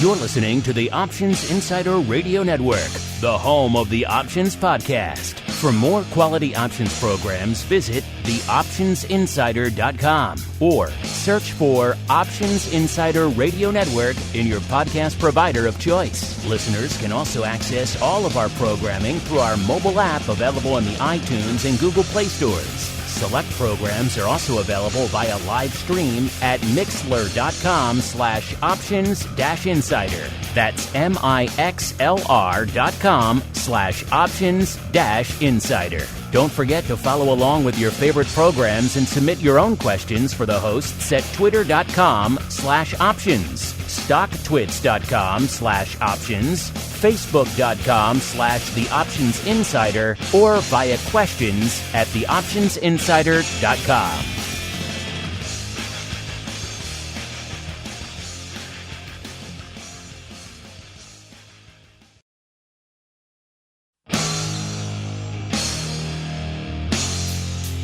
You're listening to the Options Insider Radio Network, the home of the Options Podcast. For more quality options programs, visit theoptionsinsider.com or search for Options Insider Radio Network in your podcast provider of choice. Listeners can also access all of our programming through our mobile app available in the iTunes and Google Play stores. Select programs are also available via live stream at mixlr.com/options-insider. That's mixlr.com/options-insider. Don't forget to follow along with your favorite programs and submit your own questions for the hosts at twitter.com/options, stocktwits.com/options, facebook.com/theoptionsinsider, or via questions at theoptionsinsider.com.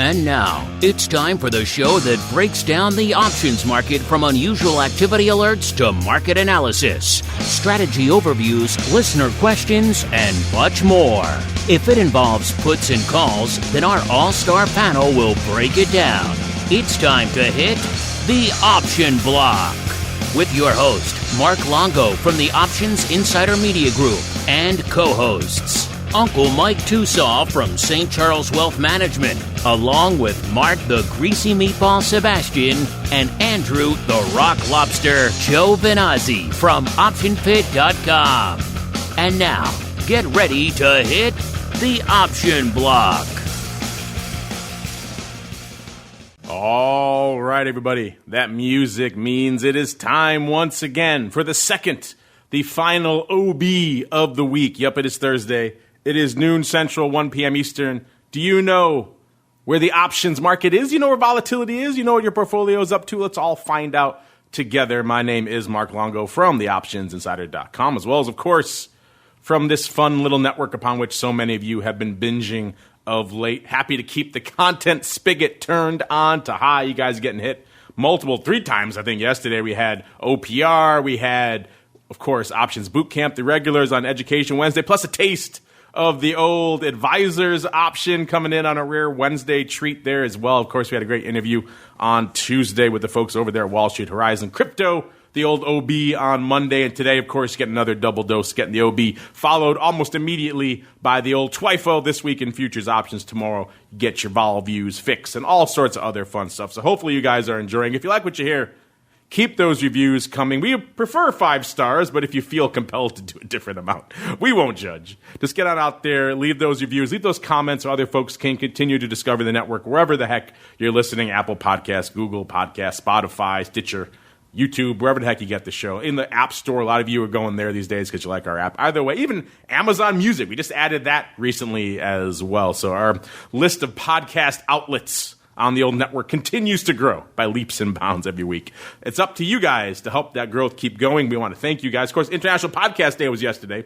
And now, it's time for the show that breaks down the options market from unusual activity alerts to market analysis, strategy overviews, listener questions, and much more. If it involves puts and calls, then our all-star panel will break it down. It's time to hit the Option Block with your host, Mark Longo from the Options Insider Media Group, and co-hosts Uncle Mike TOSAW from St. Charles Wealth Management, along with Mark the Greasy Meatball Sebastian and Andrew the Rock Lobster GIOVINAZZI from OptionPit.com. And now, get ready to hit the Option Block. All right, everybody. That music means it is time once again for the final OB of the week. Yep, it is Thursday. It is noon Central, 1 p.m. Eastern. Do you know where the options market is? You know where volatility is? You know what your portfolio is up to? Let's all find out together. My name is Mark Longo from theoptionsinsider.com, as well as, of course, from this fun little network upon which so many of you have been binging of late. Happy to keep the content spigot turned on to high. You guys getting hit three times, I think, yesterday. We had OPR. We had, of course, Options Bootcamp, the regulars on Education Wednesday, plus a taste of the old advisors option coming in on a rare Wednesday treat there as well. Of course, we had a great interview on Tuesday with the folks over there at Wall Street Horizon Crypto, the old OB on Monday. And today, of course, get another double dose, getting the OB followed almost immediately by the old TWIFO this week in futures options. Tomorrow, get your vol views, fix, and all sorts of other fun stuff. So hopefully you guys are enjoying. If you like what you hear, keep those reviews coming. We prefer 5 stars, but if you feel compelled to do a different amount, we won't judge. Just get on out there, leave those reviews, leave those comments so other folks can continue to discover the network wherever the heck you're listening. Apple Podcasts, Google Podcasts, Spotify, Stitcher, YouTube, wherever the heck you get the show. In the App Store, a lot of you are going there these days because you like our app. Either way, even Amazon Music, we just added that recently as well. So our list of podcast outlets on the old network continues to grow by leaps and bounds every week. It's up to you guys to help that growth keep going. We want to thank you guys. Of course, International Podcast Day was yesterday. I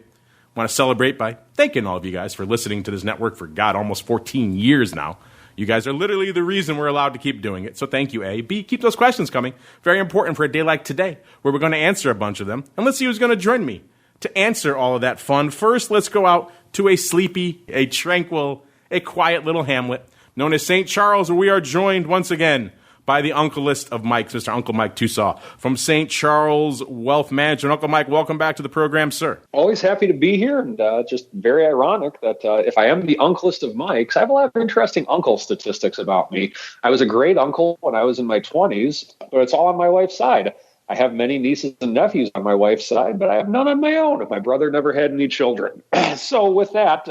want to celebrate by thanking all of you guys for listening to this network for, almost 14 years now. You guys are literally the reason we're allowed to keep doing it. So thank you, A. B, keep those questions coming. Very important for a day like today, where we're going to answer a bunch of them. And let's see who's going to join me to answer all of that fun. First, let's go out to a sleepy, a tranquil, a quiet little hamlet known as St. Charles, where we are joined once again by the uncleist of Mikes, Mr. Uncle Mike TOSAW from St. Charles Wealth Management. Uncle Mike, welcome back to the program, sir. Always happy to be here, and just very ironic that if I am the uncleist of Mikes, I have a lot of interesting uncle statistics about me. I was a great uncle when I was in my 20s, but it's all on my wife's side. I have many nieces and nephews on my wife's side, but I have none on my own. My brother never had any children. So with that,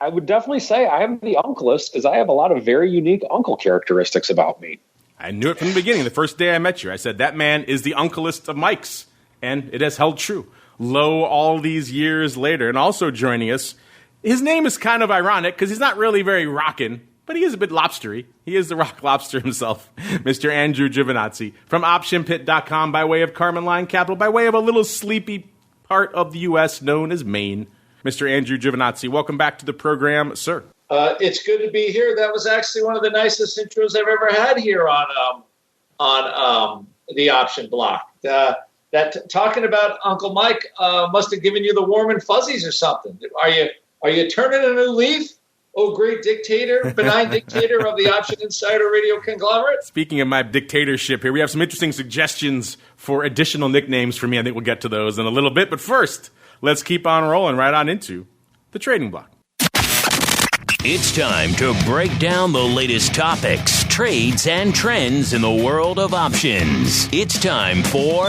I would definitely say I am the uncleist because I have a lot of very unique uncle characteristics about me. I knew it from the beginning. The first day I met you, I said, that man is the uncleist of Mikes. And it has held true. Lo, all these years later. And also joining us, his name is kind of ironic because he's not really very rockin', but he is a bit lobstery. He is the rock lobster himself, Mr. Andrew GIOVINAZZI from OptionPit.com by way of Carmen Line Capital, by way of a little sleepy part of the U.S. known as Maine. Mr. Andrew GIOVINAZZI, welcome back to the program, sir. It's good to be here. That was actually one of the nicest intros I've ever had here on the Option Block. That that talking about Uncle Mike must have given you the warm and fuzzies or something. Are you turning a new leaf? Oh, great dictator, benign dictator of the Option Insider Radio conglomerate. Speaking of my dictatorship here, we have some interesting suggestions for additional nicknames for me. I think we'll get to those in a little bit. But first, let's keep on rolling right on into the trading block. It's time to break down the latest topics, trades, and trends in the world of options. It's time for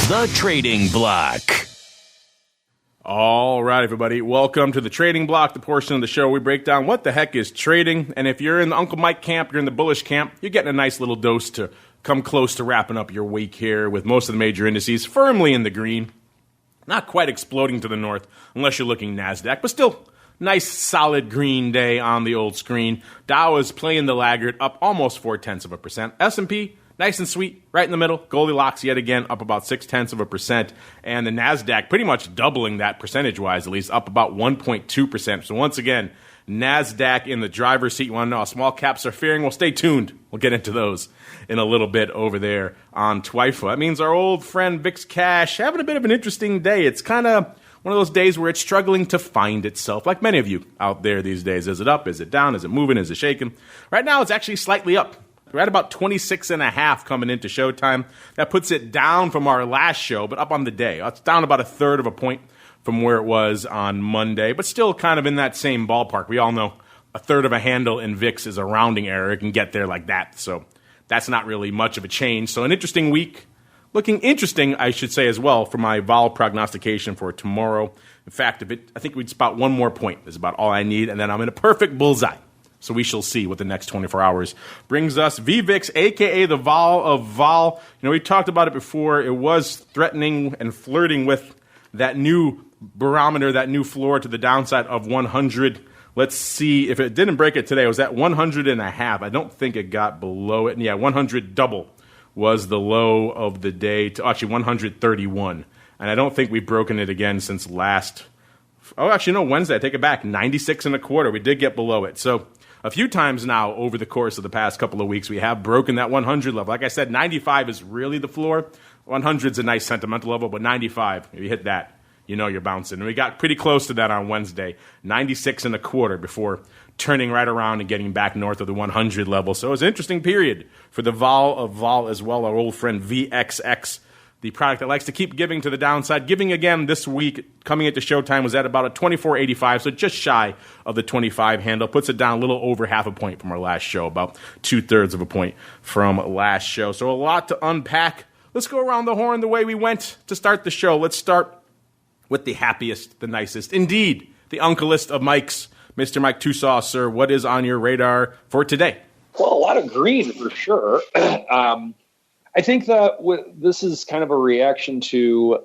the Trading Block. All right, everybody. Welcome to the Trading Block, the portion of the show we break down what the heck is trading. And if you're in the Uncle Mike camp, you're in the bullish camp, you're getting a nice little dose to come close to wrapping up your week here with most of the major indices firmly in the green. Not quite exploding to the north, unless you're looking NASDAQ, but still nice solid green day on the old screen. Dow is playing the laggard, up almost 0.4%. S&P, nice and sweet, right in the middle. Goldilocks yet again, up about 0.6%. And the NASDAQ pretty much doubling that percentage-wise, at least, up about 1.2%. So once again, NASDAQ in the driver's seat. You want to know how small caps are faring? Well, stay tuned. We'll get into those in a little bit over there on TWIFA. That means our old friend VIX Cash having a bit of an interesting day. It's kind of one of those days where it's struggling to find itself, like many of you out there these days. Is it up? Is it down? Is it moving? Is it shaking? Right now, it's actually slightly up. We're at about 26.5 coming into showtime. That puts it down from our last show, but up on the day. It's down about 1/3 of a point from where it was on Monday, but still kind of in that same ballpark. We all know 1/3 of a handle in VIX is a rounding error. It can get there like that, so that's not really much of a change. So an interesting week. Looking interesting, I should say as well, for my vol prognostication for tomorrow. In fact, I think we'd spot one more point is about all I need, and then I'm in a perfect bullseye. So we shall see what the next 24 hours brings us. VVIX, a.k.a. the vol of vol. You know, we talked about it before. It was threatening and flirting with that new barometer, that new floor to the downside of 100. Let's see if it didn't break it today. It was at 100.5. I don't think it got below it. And yeah, 100 double was the low of the day to actually 131. And I don't think we've broken it again since last. Oh, actually, no, Wednesday. I take it back. 96.25. We did get below it. So a few times now over the course of the past couple of weeks, we have broken that 100 level. Like I said, 95 is really the floor. 100 is a nice sentimental level, but 95, if you hit that, you know you're bouncing. And we got pretty close to that on Wednesday, 96.25 before turning right around and getting back north of the 100 level. So it was an interesting period for the vol of vol as well, our old friend VXX, the product that likes to keep giving to the downside. Giving again this week, coming into showtime, was at about a 24.85, so just shy of the 25 handle. Puts it down a little over half a point from our last show, about 2/3 of a point from last show. So a lot to unpack. Let's go around the horn the way we went to start the show. Let's start with the happiest, the nicest, indeed, the uncleist of Mikes, Mr. Mike TOSAW. Sir, what is on your radar for today? Well, a lot of green for sure. I think that this is kind of a reaction to,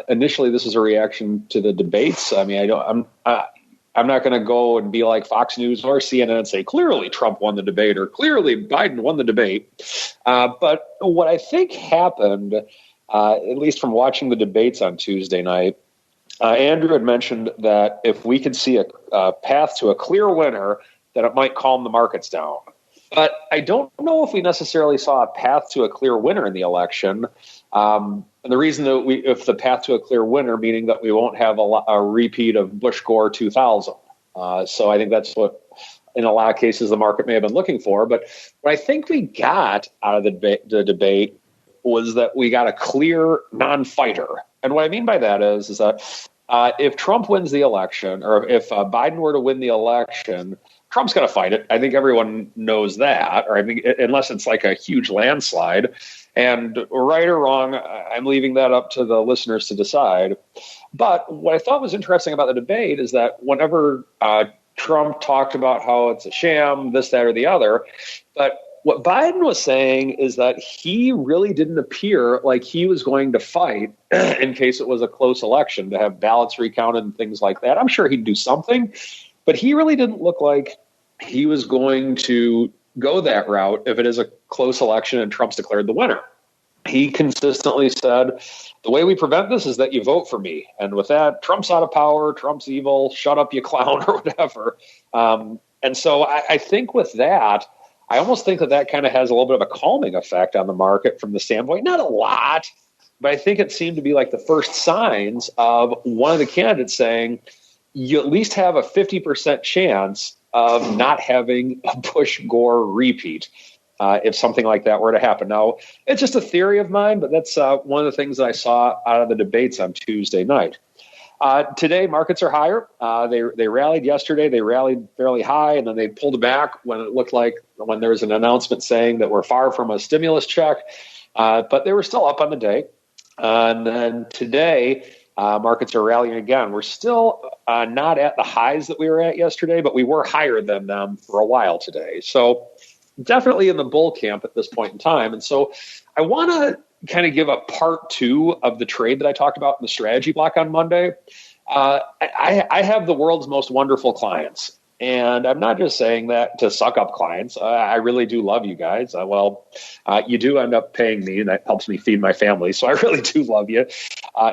initially this is a reaction to the debates. I mean, I'm not going to go and be like Fox News or CNN and say, clearly Trump won the debate or clearly Biden won the debate. But what I think happened, at least from watching the debates on Tuesday night, Andrew had mentioned that if we could see a path to a clear winner, that it might calm the markets down. But I don't know if we necessarily saw a path to a clear winner in the election. And the reason that if the path to a clear winner, meaning that we won't have a repeat of Bush-Gore 2000. So I think that's what, in a lot of cases, the market may have been looking for. But what I think we got out of the debate was that we got a clear non-fighter. And what I mean by that is that if Trump wins the election, or if Biden were to win the election, Trump's going to fight it. I think everyone knows that, or I think unless it's like a huge landslide. And right or wrong, I'm leaving that up to the listeners to decide. But what I thought was interesting about the debate is that whenever Trump talked about how it's a sham, this, that, or the other, but what Biden was saying is that he really didn't appear like he was going to fight in case it was a close election, to have ballots recounted and things like that. I'm sure he'd do something, but he really didn't look like he was going to go that route if it is a close election and Trump's declared the winner. He consistently said, the way we prevent this is that you vote for me. And with that, Trump's out of power, Trump's evil, shut up, you clown, or whatever. And so I think with that, I almost think that kind of has a little bit of a calming effect on the market from the standpoint, not a lot, but I think it seemed to be like the first signs of one of the candidates saying, you at least have a 50% chance of not having a Bush-Gore repeat if something like that were to happen. Now, it's just a theory of mine, but that's one of the things that I saw out of the debates on Tuesday night. Today, markets are higher. They rallied yesterday. They rallied fairly high, and then they pulled back when it looked like when there was an announcement saying that we're far from a stimulus check, but they were still up on the day. And then today, markets are rallying again. We're still not at the highs that we were at yesterday, but we were higher than them for a while today. So definitely in the bull camp at this point in time. And so I want to kind of give a part two of the trade that I talked about in the strategy block on Monday. I have the world's most wonderful clients. And I'm not just saying that to suck up clients. I really do love you guys. You do end up paying me, and that helps me feed my family. So I really do love you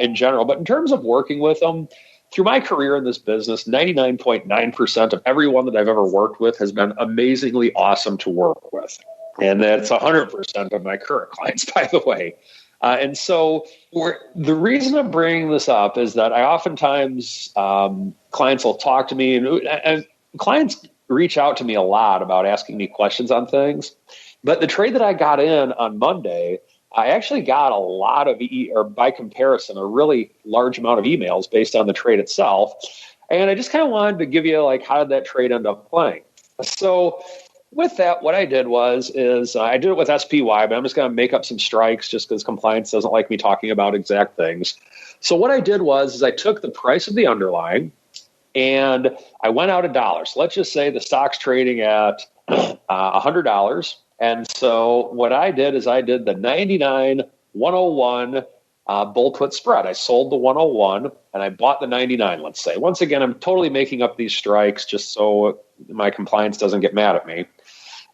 in general. But in terms of working with them, through my career in this business, 99.9% of everyone that I've ever worked with has been amazingly awesome to work with. And that's 100% of my current clients, by the way. And so the reason I'm bringing this up is that I oftentimes, clients will talk to me, and clients reach out to me a lot about asking me questions on things. But the trade that I got in on Monday, I actually got a lot of, or by comparison, a really large amount of emails based on the trade itself. And I just kind of wanted to give you, like, how did that trade end up playing? So with that, what I did is I did it with SPY, but I'm just going to make up some strikes just because compliance doesn't like me talking about exact things. So what I did is I took the price of the underlying and I went out $1. So let's just say the stock's trading at $100. And so what I did is I did the 99-101 bull put spread. I sold the 101 and I bought the 99, let's say. Once again, I'm totally making up these strikes just so my compliance doesn't get mad at me.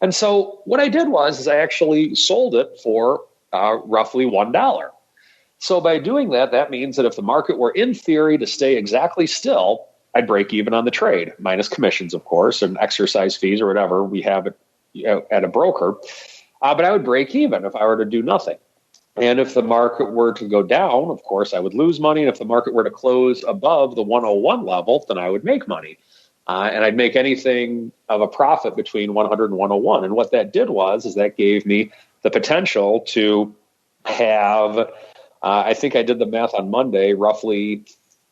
And so what I did is I actually sold it for roughly $1. So by doing that, that means that if the market were in theory to stay exactly still, I'd break even on the trade, minus commissions, of course, and exercise fees or whatever we have at a broker. But I would break even if I were to do nothing. And if the market were to go down, of course, I would lose money. And if the market were to close above the 101 level, then I would make money. And I'd make anything of a profit between 100 and 101. And what that did is that gave me the potential to have, I think I did the math on Monday, roughly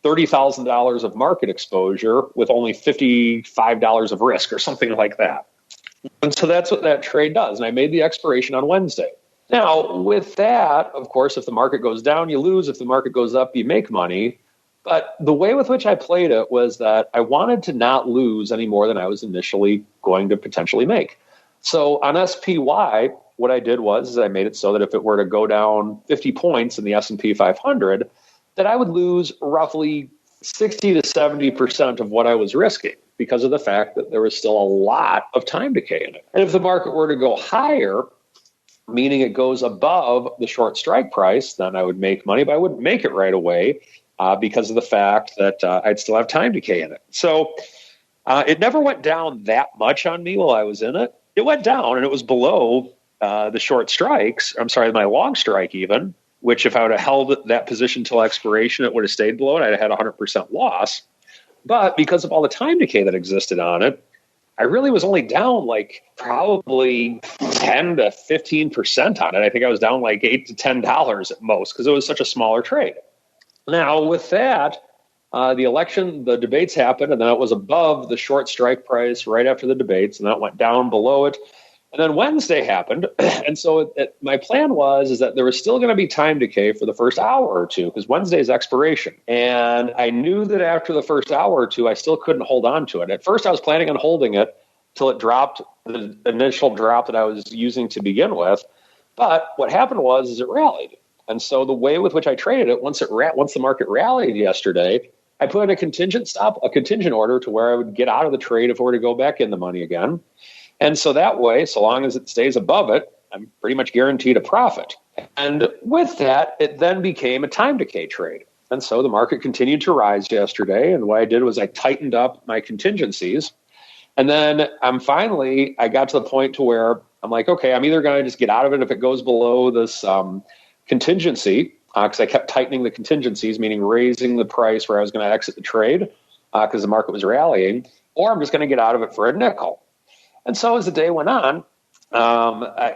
$30,000 of market exposure with only $55 of risk or something like that. And so that's what that trade does. And I made the expiration on Wednesday. Now, with that, of course, if the market goes down, you lose. If the market goes up, you make money. But the way with which I played it was that I wanted to not lose any more than I was initially going to potentially make. So on SPY, what I did was I made it so that if it were to go down 50 points in the S&P 500, that I would lose roughly 60 to 70% of what I was risking because of the fact that there was still a lot of time decay in it. And if the market were to go higher, meaning it goes above the short strike price, then I would make money, but I wouldn't make it right away because of the fact that I'd still have time decay in it. So it never went down that much on me while I was in it. It went down and it was below the short strikes. I'm sorry, my long strike even, which if I would have held that position till expiration, it would have stayed below it. I'd have had 100% loss. But because of all the time decay that existed on it, I really was only down like probably 10 to 15% on it. I think I was down like $8 to $10 at most because it was such a smaller trade. Now, with that, the debates happened, and then it was above the short strike price right after the debates, and that went down below it. And then Wednesday happened, and so my plan is that there was still going to be time decay for the first hour or two because Wednesday's expiration. And I knew that after the first hour or two, I still couldn't hold on to it. At first, I was planning on holding it till it dropped the initial drop that I was using to begin with. But what happened is it rallied. And so the way with which I traded it, once the market rallied yesterday, I put in a contingent order to where I would get out of the trade if it were to go back in the money again. And so that way, so long as it stays above it, I'm pretty much guaranteed a profit. And with that, it then became a time decay trade. And so the market continued to rise yesterday. And what I did was I tightened up my contingencies. And then I got to the point to where I'm like, okay, I'm either going to just get out of it if it goes below this contingency, because I kept tightening the contingencies, meaning raising the price where I was going to exit the trade because the market was rallying, or I'm just going to get out of it for a nickel. And so as the day went on,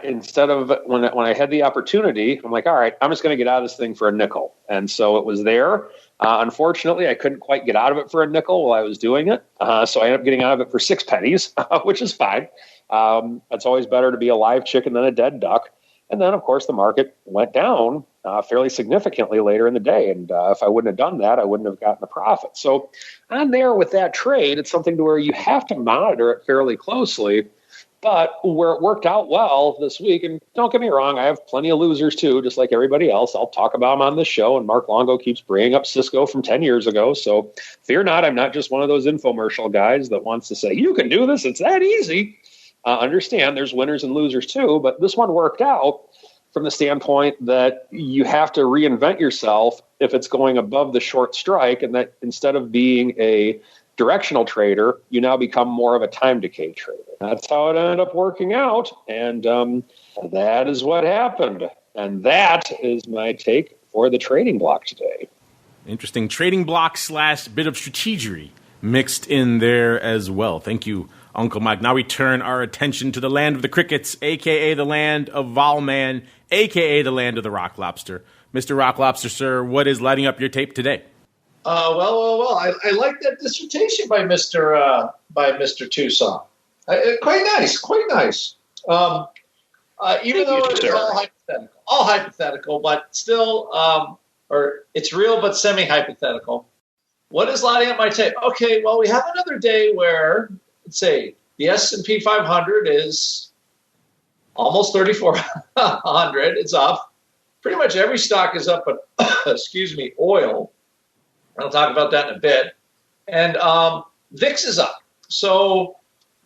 instead of when I had the opportunity, I'm like, all right, I'm just going to get out of this thing for a nickel. And so it was there. Unfortunately, I couldn't quite get out of it for a nickel while I was doing it. So I ended up getting out of it for 6 pennies, which is fine. It's always better to be a live chicken than a dead duck. And then, of course, the market went down fairly significantly later in the day. And if I wouldn't have done that, I wouldn't have gotten a profit. So on there with that trade, it's something to where you have to monitor it fairly closely. But where it worked out well this week, and don't get me wrong, I have plenty of losers too, just like everybody else. I'll talk about them on this show, and Mark Longo keeps bringing up Cisco from 10 years ago. So fear not, I'm not just one of those infomercial guys that wants to say, you can do this, it's that easy. Understand there's winners and losers too, but this one worked out from the standpoint that you have to reinvent yourself if it's going above the short strike, and that instead of being a directional trader, you now become more of a time decay trader. That's how it ended up working out, and that is what happened. And that is my take for the trading block today. Interesting trading block / bit of strategery mixed in there as well. Thank you, Uncle Mike. Now we turn our attention to the land of the crickets, a.k.a. the land of Volman, a.k.a. the land of the rock lobster. Mr. Rock Lobster, sir, what is lighting up your tape today? Well. I like that dissertation by Mr. TOSAW. Quite nice. Even though it's all hypothetical, but still, or it's real but semi-hypothetical. What is lighting up my tape? Okay, well, we have another day where, let's say, the S&P 500 is almost 3,400. It's up. Pretty much every stock is up, but oil. I'll talk about that in a bit. And VIX is up. So,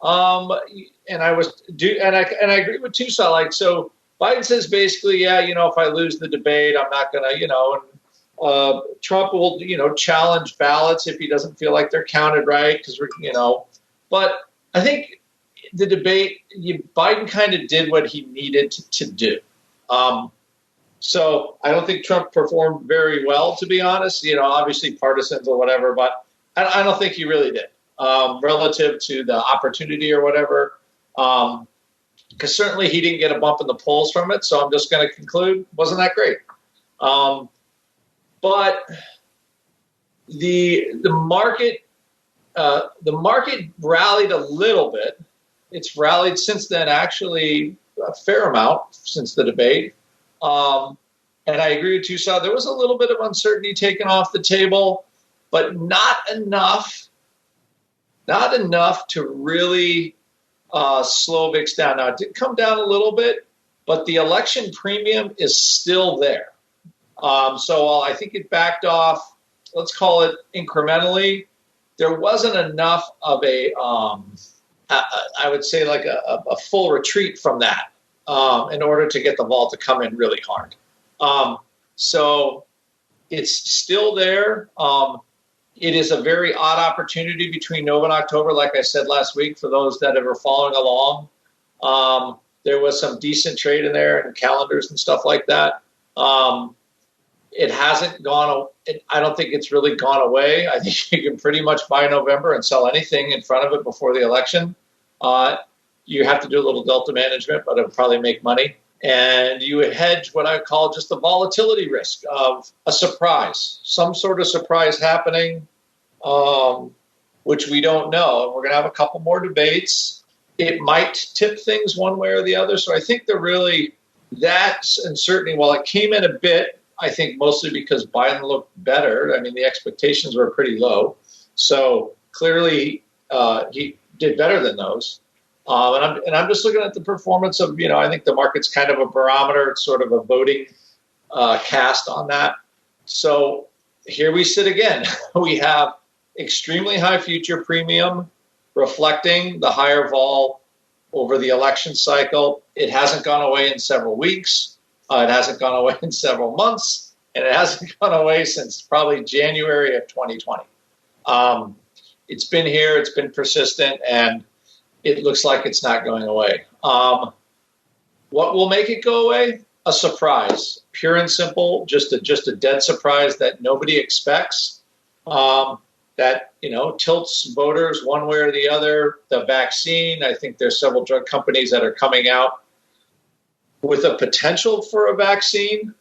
and I agree with TOSAW. Like, so Biden says basically, if I lose the debate, I'm not going to, Trump will, challenge ballots if he doesn't feel like they're counted right, because but I think the debate, Biden kind of did what he needed to do. So I don't think Trump performed very well, to be honest. Obviously partisans or whatever, but I don't think he really did relative to the opportunity or whatever. Because certainly he didn't get a bump in the polls from it. So I'm just going to conclude, wasn't that great? But the market rallied a little bit. It's rallied since then, actually a fair amount since the debate. And I agree with TOSAW. There was a little bit of uncertainty taken off the table, but not enough to really slow VIX down. Now, it did come down a little bit, but the election premium is still there. So I think it backed off, let's call it incrementally. There wasn't enough of I would say like a full retreat from that in order to get the vol to come in really hard. So it's still there. It is a very odd opportunity between November and October, like I said last week, for those that are following along. There was some decent trade in there and calendars and stuff like that. It hasn't gone. I don't think it's really gone away. I think you can pretty much buy November and sell anything in front of it before the election. You have to do a little delta management, but it'll probably make money. And you hedge what I call just the volatility risk of a surprise, some sort of surprise happening, which we don't know. And we're going to have a couple more debates. It might tip things one way or the other. So I think that's uncertainty, while it came in a bit, I think mostly because Biden looked better. I mean, the expectations were pretty low. So clearly he did better than those. And I'm just looking at the performance of, I think the market's kind of a barometer. It's sort of a voting cast on that. So here we sit again. We have extremely high future premium reflecting the higher vol over the election cycle. It hasn't gone away in several weeks. It hasn't gone away in several months. And it hasn't gone away since probably January of 2020. It's been here. It's been persistent. And it looks like it's not going away. What will make it go away? a surprise, pure and simple, just a dead surprise that nobody expects, that, tilts voters one way or the other. The vaccine, I think there's several drug companies that are coming out with a potential for a vaccine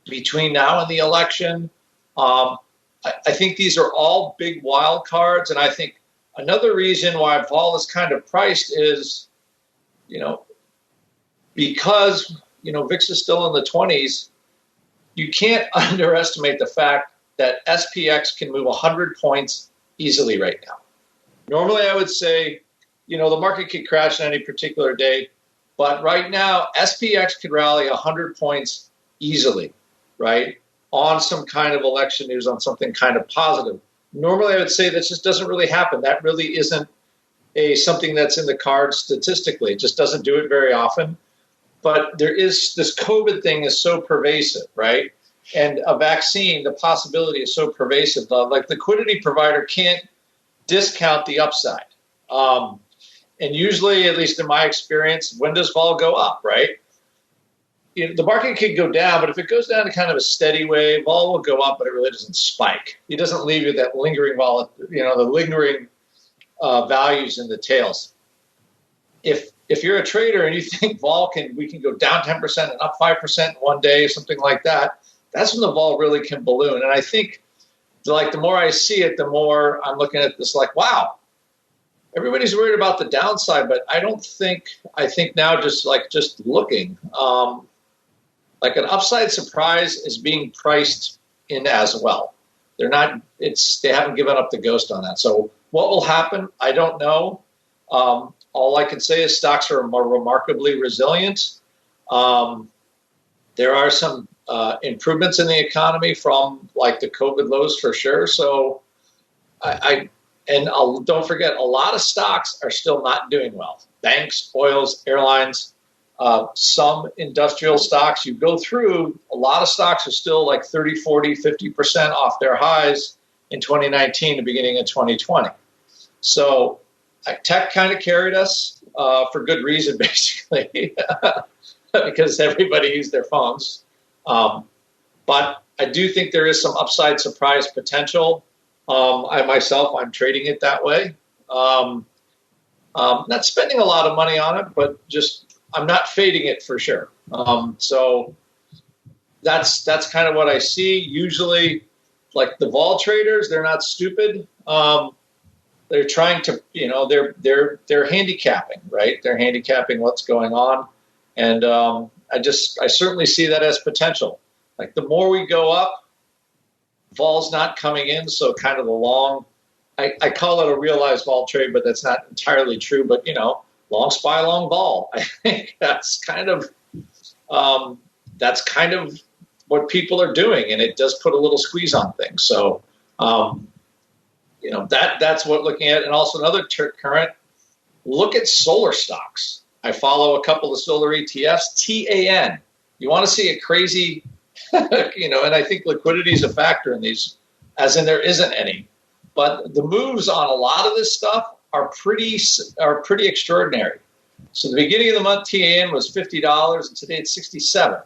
between now and the election. I think these are all big wild cards, and I think another reason why vol is kind of priced is, because VIX is still in the 20s, you can't underestimate the fact that SPX can move 100 points easily right now. Normally, I would say, the market could crash on any particular day, but right now, SPX could rally 100 points easily, right, on some kind of election news, on something kind of positive. Normally, I would say that just doesn't really happen. That really isn't something that's in the cards statistically. It just doesn't do it very often. But there is this COVID thing is so pervasive, right? And a vaccine, the possibility is so pervasive. Like liquidity provider can't discount the upside. And usually, at least in my experience, when does vol go up, right? The market could go down, but if it goes down in kind of a steady way, vol will go up, but it really doesn't spike. It doesn't leave you that lingering the lingering values in the tails. If you're a trader and you think we can go down 10% and up 5% in one day or something like that, that's when the vol really can balloon. And I think, the more I see it, the more I'm looking at this like, wow, everybody's worried about the downside, but I think now just looking, like an upside surprise is being priced in as well. They haven't given up the ghost on that. So what will happen? I don't know. All I can say is stocks are more remarkably resilient. There are some improvements in the economy from the COVID lows for sure. So don't forget, a lot of stocks are still not doing well. Banks, oils, airlines, some industrial stocks. You go through, a lot of stocks are still 30, 40, 50% off their highs in 2019, the beginning of 2020. So tech kind of carried us for good reason, basically, because everybody used their phones. But I do think there is some upside surprise potential. I'm trading it that way. Not spending a lot of money on it, but I'm not fading it for sure. So that's kind of what I see. Usually, the vol traders, they're not stupid. They're trying to, they're handicapping, right? They're handicapping what's going on. And I certainly see that as potential. The more we go up, vol's not coming in. So kind of the long, I call it a realized vol trade, but that's not entirely true. But, long SPY, long vol. I think that's kind of what people are doing. And it does put a little squeeze on things. So, that's what looking at. And also another current, look at solar stocks. I follow a couple of solar ETFs, TAN. You want to see a crazy, and I think liquidity is a factor in these, as in there isn't any. But the moves on a lot of this stuff are pretty extraordinary. So the beginning of the month, TAN was $50, and today it's $67.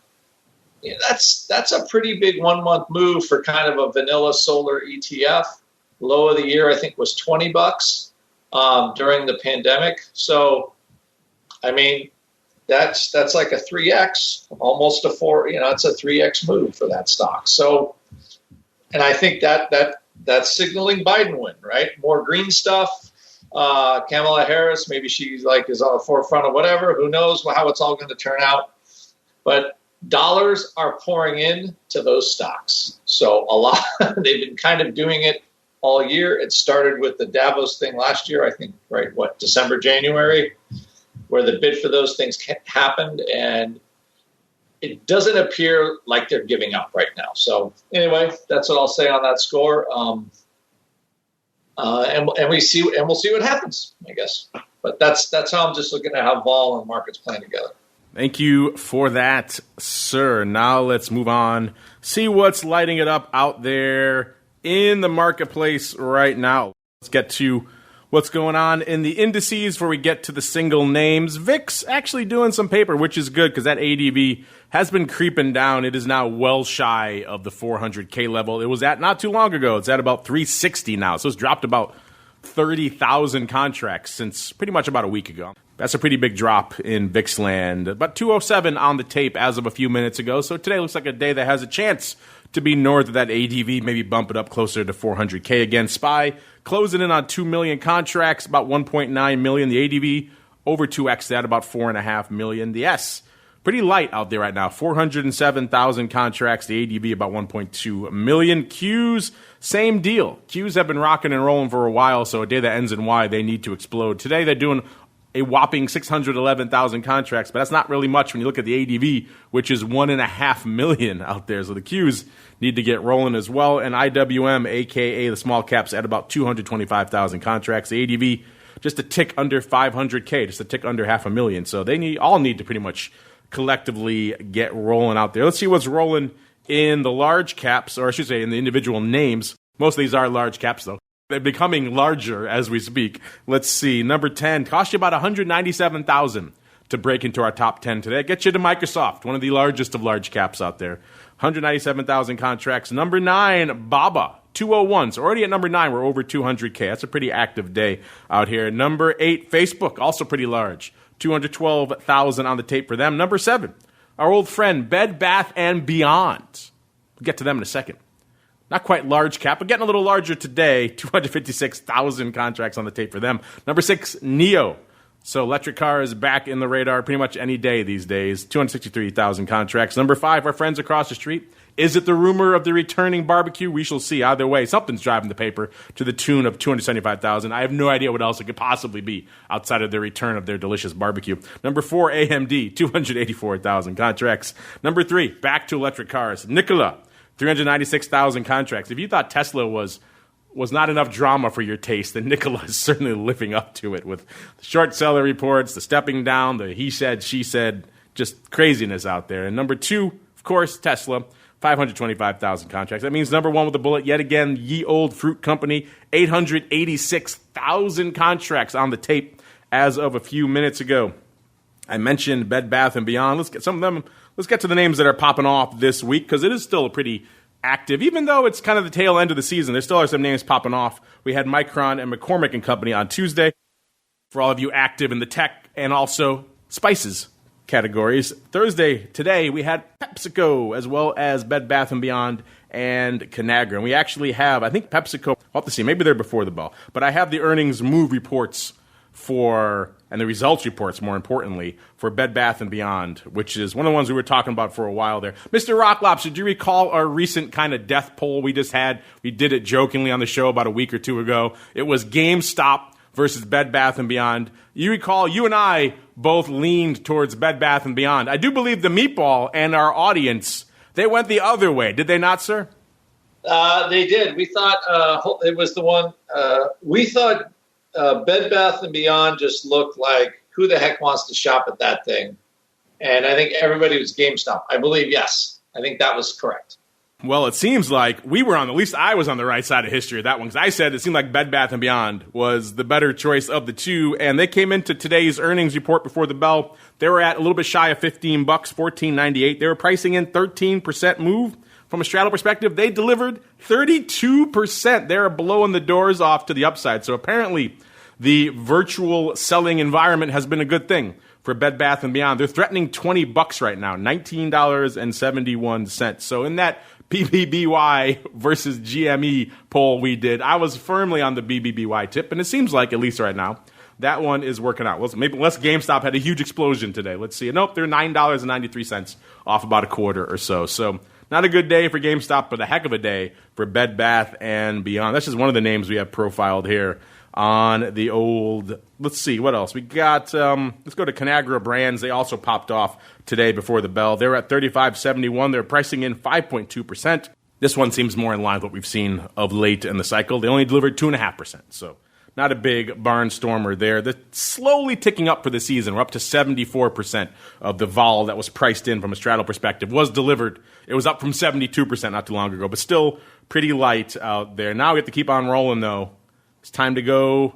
That's a pretty big 1 month move for kind of a vanilla solar ETF. Low of the year, I think, was $20 during the pandemic. So, that's like a 3x, almost a 4. It's a 3x move for that stock. So, and I think that's signaling Biden win, right? More green stuff. Kamala Harris, maybe she is on the forefront of whatever. Who knows how it's all going to turn out? But dollars are pouring in to those stocks. So a lot, they've been kind of doing it all year. It started with the Davos thing last year, I think, right? December, January, where the bid for those things happened. And it doesn't appear like they're giving up right now. So anyway, that's what I'll say on that score. And we'll see what happens, I guess. But that's how I'm just looking at how vol and markets playing together. Thank you for that, sir. Now let's move on. See what's lighting it up out there in the marketplace right now. Let's get to what's going on in the indices before we get to the single names. VIX actually doing some paper, which is good because that ADV has been creeping down. It is now well shy of the 400K level. It was at not too long ago. It's at about 360 now. So it's dropped about 30,000 contracts since pretty much about a week ago. That's a pretty big drop in VIX land. About 207 on the tape as of a few minutes ago. So today looks like a day that has a chance to be north of that ADV, maybe bump it up closer to 400K again. SPY closing in on 2 million contracts, about 1.9 million. The ADV over 2x that, about 4.5 million. The S, pretty light out there right now, 407,000 contracts. The ADV about 1.2 million. Qs, same deal. Qs have been rocking and rolling for a while, so a day that ends in Y, they need to explode. Today they're doing a whopping 611,000 contracts, but that's not really much when you look at the ADV, which is 1.5 million out there. So the Qs need to get rolling as well. And IWM, a.k.a. the small caps, at about 225,000 contracts. The ADV just a tick under 500K, just a tick under 500,000. So they all need to pretty much collectively get rolling out there. Let's see what's rolling in the large caps, or I should say in the individual names. Most of these are large caps, though. They're becoming larger as we speak. Let's see. Number 10 cost you about 197,000 to break into our top 10 today. Get you to Microsoft, one of the largest of large caps out there. 197,000 contracts. Number 9, BABA, 201. So already at number 9, we're over 200K. That's a pretty active day out here. Number 8, Facebook, also pretty large. 212,000 on the tape for them. Number 7, our old friend, Bed Bath & Beyond. We'll get to them in a second. Not quite large cap, but getting a little larger today. 256,000 contracts on the tape for them. Number 6, NIO. So electric cars back in the radar pretty much any day these days. 263,000 contracts. Number 5, our friends across the street. Is it the rumor of the returning barbecue? We shall see. Either way, something's driving the paper to the tune of 275,000. I have no idea what else it could possibly be outside of the return of their delicious barbecue. Number 4, AMD. 284,000 contracts. Number 3, back to electric cars. Nikola. 396,000 contracts. If you thought Tesla was not enough drama for your taste, then Nikola is certainly living up to it with the short seller reports, the stepping down, the he said, she said, just craziness out there. And number 2, of course, Tesla, 525,000 contracts. That means number 1 with a bullet, yet again, ye old fruit company, 886,000 contracts on the tape as of a few minutes ago. I mentioned Bed Bath & Beyond. Let's get some of them. Let's get to the names that are popping off this week because it is still a pretty active, even though it's kind of the tail end of the season. There still are some names popping off. We had Micron and McCormick and Company on Tuesday. For all of you active in the tech and also spices categories. Thursday, today, we had PepsiCo as well as Bed Bath & Beyond and Conagra. And we actually have, I think PepsiCo, I'll have to see, maybe they're before the bell, but I have the earnings move reports and the results reports, more importantly, for Bed Bath & Beyond, which is one of the ones we were talking about for a while there. Mr. Rock Lobster, do you recall our recent kind of death poll we just had? We did it jokingly on the show about a week or two ago. It was GameStop versus Bed Bath & Beyond. You recall, you and I both leaned towards Bed Bath & Beyond. I do believe the meatball and our audience, they went the other way. Did they not, sir? They did. We thought it was the one. We thought Bed Bath & Beyond just looked like, who the heck wants to shop at that thing? And I think everybody was GameStop. I believe, yes. I think that was correct. Well, it seems like we were at least I was on the right side of history of that one, because I said it seemed like Bed Bath & Beyond was the better choice of the two, and they came into today's earnings report before the bell. They were at a little bit shy of $15, $14.98. They were pricing in 13% move. From a straddle perspective, they delivered 32%. They're blowing the doors off to the upside. So apparently the virtual selling environment has been a good thing for Bed Bath & Beyond. They're threatening $20 right now, $19.71. So in that BBBY versus GME poll we did, I was firmly on the BBBY tip, and it seems like, at least right now, that one is working out. Maybe unless GameStop had a huge explosion today. Let's see. Nope, they're $9.93 off about a quarter or so. So not a good day for GameStop, but a heck of a day for Bed Bath & Beyond. That's just one of the names we have profiled here on the old, let's see, what else? We got, let's go to Conagra Brands. They also popped off today before the bell. They're at $35.71. They're pricing in 5.2%. This one seems more in line with what we've seen of late in the cycle. They only delivered 2.5%, so not a big barnstormer there. They're slowly ticking up for the season. We're up to 74% of the vol that was priced in from a straddle perspective was delivered. It was up from 72% not too long ago, but still pretty light out there. Now we have to keep on rolling, though. It's time to go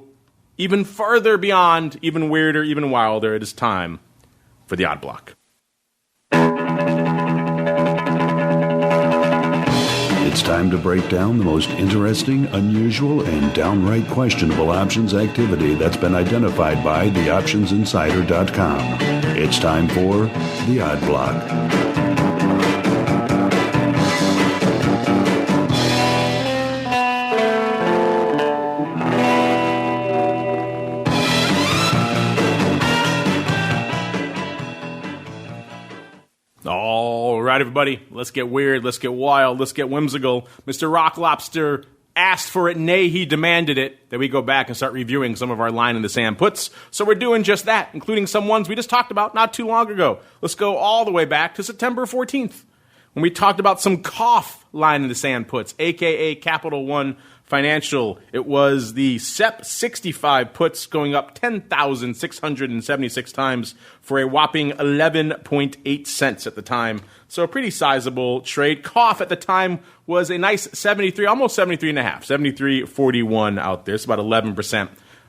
even further beyond, even weirder, even wilder, it is time for the Odd Block. It's time to break down the most interesting, unusual, and downright questionable options activity that's been identified by theoptionsinsider.com. It's time for the Odd Block. All right, everybody, let's get weird, let's get wild, let's get whimsical. Mr. Rock Lobster asked for it, nay, he demanded it, that we go back and start reviewing some of our line in the sand puts. So we're doing just that, including some ones we just talked about not too long ago. Let's go all the way back to September 14th, when we talked about some cough line in the sand puts, a.k.a. Capital One Financial. It was the SEP 65 puts going up 10,676 times for a whopping 11.8 cents at the time. So a pretty sizable trade. Cough at the time was a nice 73, almost 73 and a half, 73.41 out there. It's about 11%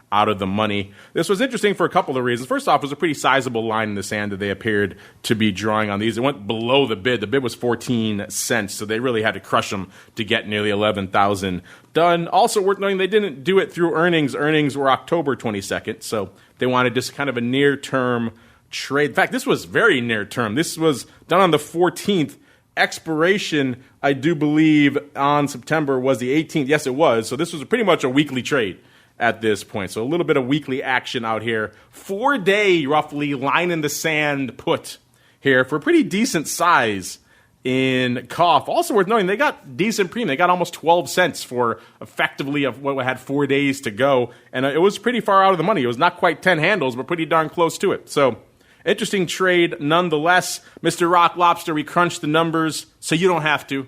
out of the money. This was interesting for a couple of reasons. First off, it was a pretty sizable line in the sand that they appeared to be drawing on these. It went below the bid. The bid was 14 cents, so they really had to crush them to get nearly 11,000 done. Also worth noting, they didn't do it through earnings. Earnings were October 22nd, so they wanted just kind of a near-term trade. In fact, this was very near-term. This was done on the 14th. Expiration, I do believe, on September was the 18th. Yes, it was. So this was pretty much a weekly trade at this point. So a little bit of weekly action out here. 4-day, roughly, line in the sand put here for a pretty decent size in cough. Also worth noting, they got decent premium. They got almost 12 cents for effectively of what had 4 days to go. And it was pretty far out of the money. It was not quite 10 handles, but pretty darn close to it. So interesting trade nonetheless. Mr. Rock Lobster, we crunched the numbers so you don't have to.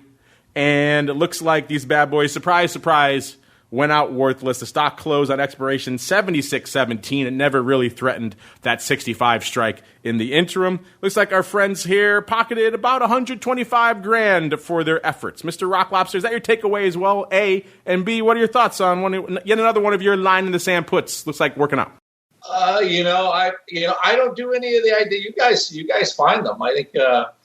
And it looks like these bad boys, surprise, surprise, went out worthless. The stock closed on expiration 76.17. It never really threatened that 65 strike in the interim. Looks like our friends here pocketed about 125 grand for their efforts. Mr. Rock Lobster, is that your takeaway as well? A, and B, what are your thoughts on yet another one of your line in the sand puts? Looks like working out. I don't do any of the idea. You guys find them. I think, but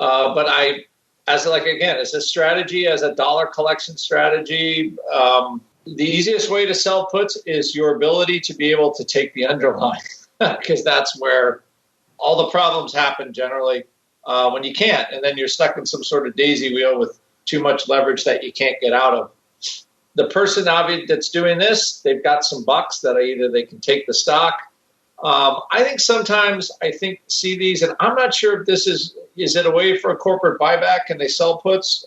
I, as a strategy, as a dollar collection strategy, the easiest way to sell puts is your ability to be able to take the underlying, because that's where all the problems happen generally when you can't, and then you're stuck in some sort of daisy wheel with too much leverage that you can't get out of. The person that's doing this, they've got some bucks that either they can take the stock. I think sometimes see these, and I'm not sure if this is it a way for a corporate buyback? Can they sell puts?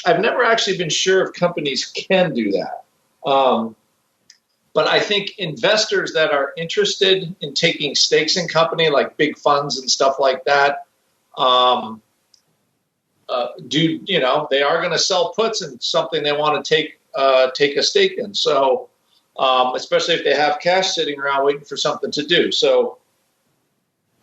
I've never actually been sure if companies can do that. But I think investors that are interested in taking stakes in company, like big funds and stuff like that, they are going to sell puts in something they want to take a stake in. So, especially if they have cash sitting around waiting for something to do. So,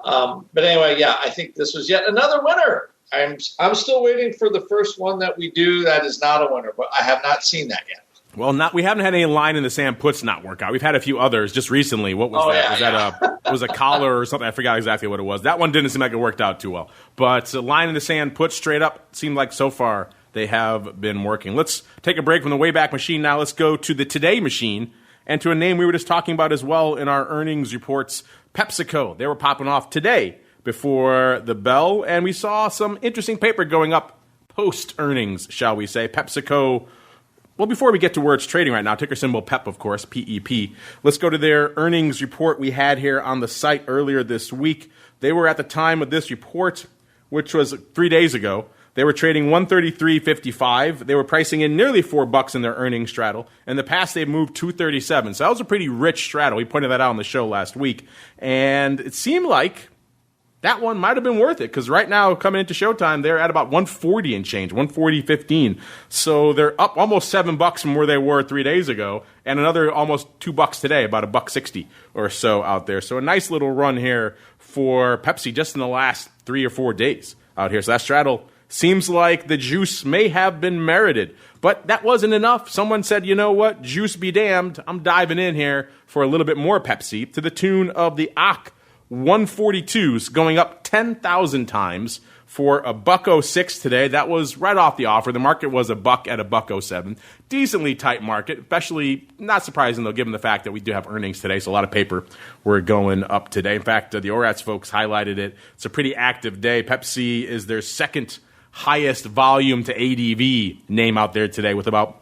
but anyway, yeah, I think this was yet another winner. I'm still waiting for the first one that we do that is not a winner, but I have not seen that yet. Well, we haven't had any line in the sand puts not work out. We've had a few others just recently. What was that? Yeah, it was a collar or something? I forgot exactly what it was. That one didn't seem like it worked out too well. But line in the sand puts straight up seemed like so far they have been working. Let's take a break from the Wayback Machine now. Let's go to the Today Machine and to a name we were just talking about as well in our earnings reports, PepsiCo. They were popping off today before the bell, and we saw some interesting paper going up post-earnings, shall we say. PepsiCo. Well, before we get to where it's trading right now, ticker symbol PEP, of course, PEP. Let's go to their earnings report we had here on the site earlier this week. They were at the time of this report, which was 3 days ago, they were trading $133.55. They were pricing in nearly $4 in their earnings straddle. In the past, they've moved $237. So that was a pretty rich straddle. We pointed that out on the show last week. And it seemed like that one might have been worth it, because right now, coming into showtime, they're at about 140 and change, 140.15. So they're up almost $7 from where they were 3 days ago, and another almost $2 today, about $1.60 or so out there. So a nice little run here for Pepsi just in the last 3 or 4 days out here. So that straddle Seems like the juice may have been merited, but that wasn't enough. Someone said, you know what, juice be damned. I'm diving in here for a little bit more Pepsi to the tune of the ACK 142s going up 10,000 times for $1.06 today. That was right off the offer. The market was $1 at $1.07. Decently tight market, especially not surprising though, given the fact that we do have earnings today. So a lot of paper were going up today. In fact, the ORATS folks highlighted it. It's a pretty active day. Pepsi is their second highest volume to ADV name out there today, with about,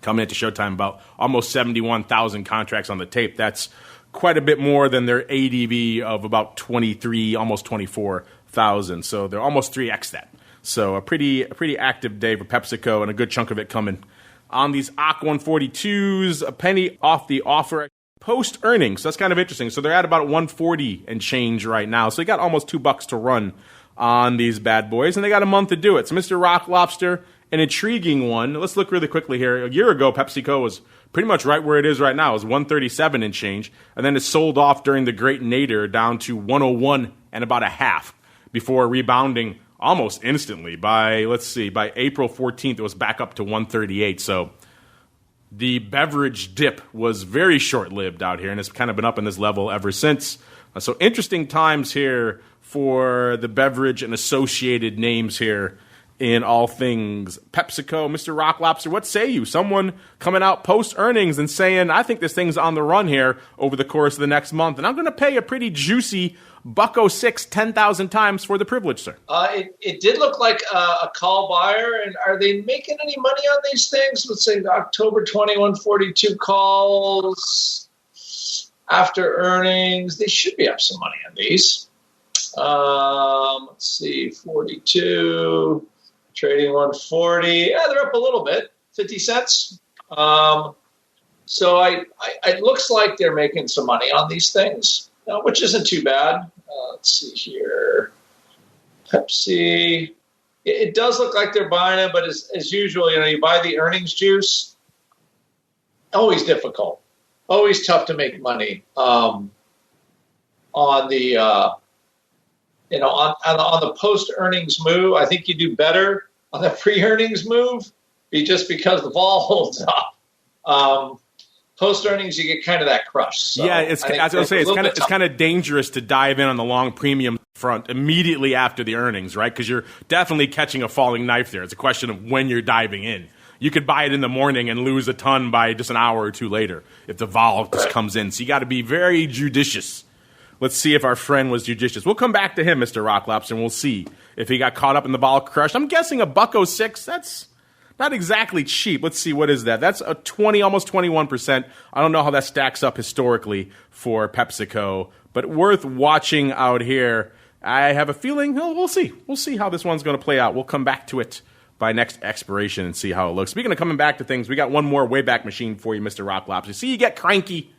coming into showtime, about almost 71,000 contracts on the tape. That's quite a bit more than their ADV of about 23, almost 24,000. So they're almost 3x that. So a pretty active day for PepsiCo, and a good chunk of it coming on these ACK 142s, a penny off the offer post earnings. That's kind of interesting. So they're at about 140 and change right now. So you got almost $2 to run on these bad boys, and they got a month to do it. So Mr. Rock Lobster, an intriguing one. Let's look really quickly here. A year ago, PepsiCo was pretty much right where it is right now. It was 137 and change, and then it sold off during the Great Nadir down to 101 and about a half before rebounding almost instantly. By April 14th, it was back up to 138. So the beverage dip was very short-lived out here, and it's kind of been up in this level ever since. So interesting times here for the beverage and associated names here in all things PepsiCo. Mr. Rock Lobster, what say you? Someone coming out post-earnings and saying, I think this thing's on the run here over the course of the next month, and I'm going to pay a pretty juicy $1.06 10,000 times for the privilege, sir. It did look like a call buyer, and are they making any money on these things? Let's say the October 2142 calls after earnings. They should be up some money on these. Let's see, 42, trading 140. Yeah, they're up a little bit, 50 cents. So it looks like they're making some money on these things, which isn't too bad. Let's see here. Pepsi. It does look like they're buying it, but as usual, you buy the earnings juice. Always difficult. Always tough to make money on the on the post earnings move. I think you do better on the pre earnings move, just because the vol holds up. Post earnings, you get kind of that crush. So yeah, it's kind of dangerous to dive in on the long premium front immediately after the earnings, right? Because you're definitely catching a falling knife there. It's a question of when you're diving in. You could buy it in the morning and lose a ton by just an hour or two later if the vol just comes in. So you got to be very judicious. Let's see if our friend was judicious. We'll come back to him, Mr. Rock Lobster, and we'll see if he got caught up in the vol crush. I'm guessing $1.06. That's not exactly cheap. Let's see, what is that? That's a 20, almost 21%. I don't know how that stacks up historically for PepsiCo, but worth watching out here. I have a feeling, we'll see. We'll see how this one's going to play out. We'll come back to it by next expiration and see how it looks. Speaking of coming back to things, we got one more Wayback Machine for you, Mr. Rock Lobster. See, you get cranky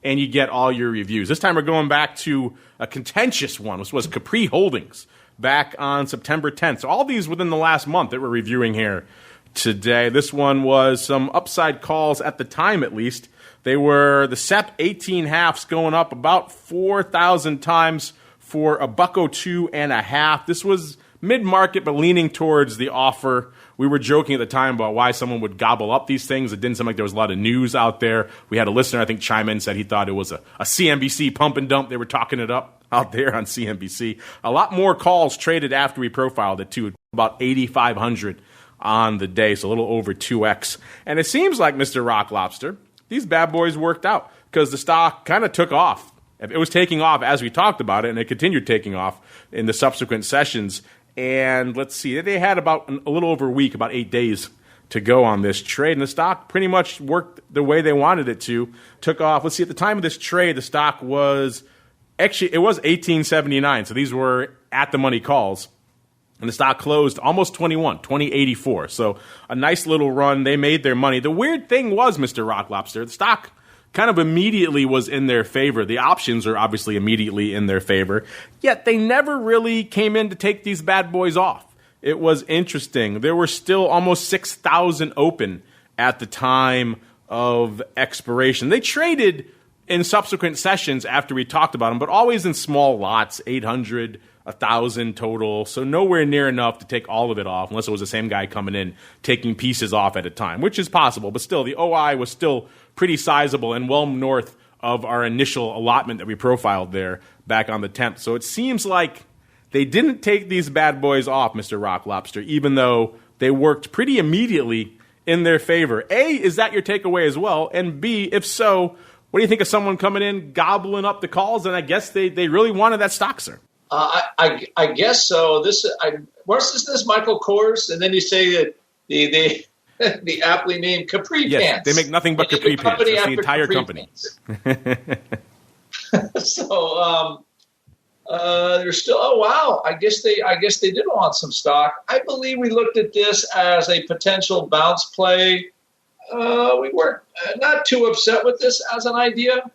and you get all your reviews. This time we're going back to a contentious one, which was CPRI Holdings back on September 10th. So all these within the last month that we're reviewing here today. This one was some upside calls at the time, at least. They were the SEP 18 halves going up about 4,000 times for $1.02 and a half. This was mid-market, but leaning towards the offer. We were joking at the time about why someone would gobble up these things. It didn't seem like there was a lot of news out there. We had a listener, I think, chime in, said he thought it was a CNBC pump and dump. They were talking it up out there on CNBC. A lot more calls traded after we profiled it, too, about 8,500 on the day, so a little over 2x. And it seems like, Mr. Rock Lobster, these bad boys worked out because the stock kind of took off. It was taking off as we talked about it, and it continued taking off in the subsequent sessions. And let's see, they had about a little over a week, about 8 days to go on this trade, and the stock pretty much worked the way they wanted it to. Took off. Let's see, at the time of this trade, the stock was actually, it was 1879, so these were at-the-money calls. And the stock closed almost 2084. So a nice little run. They made their money. The weird thing was, Mr. Rock Lobster, the stock kind of immediately was in their favor. The options are obviously immediately in their favor. Yet they never really came in to take these bad boys off. It was interesting. There were still almost 6,000 open at the time of expiration. They traded in subsequent sessions after we talked about them, but always in small lots, 800, 1,000 total. So nowhere near enough to take all of it off, unless it was the same guy coming in taking pieces off at a time, which is possible. But still, the OI was still pretty sizable and well north of our initial allotment that we profiled there back on the 10th. So it seems like they didn't take these bad boys off, Mr. Rock Lobster, even though they worked pretty immediately in their favor. A, is that your takeaway as well? And B, if so, what do you think of someone coming in, gobbling up the calls? And I guess they really wanted that stock, sir. I guess so. What's this Michael Kors? And then you say that the aptly named Capri yes, Pants. they make nothing but Capri Pants. That's the entire Capri company. So they're still. Oh wow! I guess they did want some stock. I believe we looked at this as a potential bounce play. We weren't not too upset with this as an idea,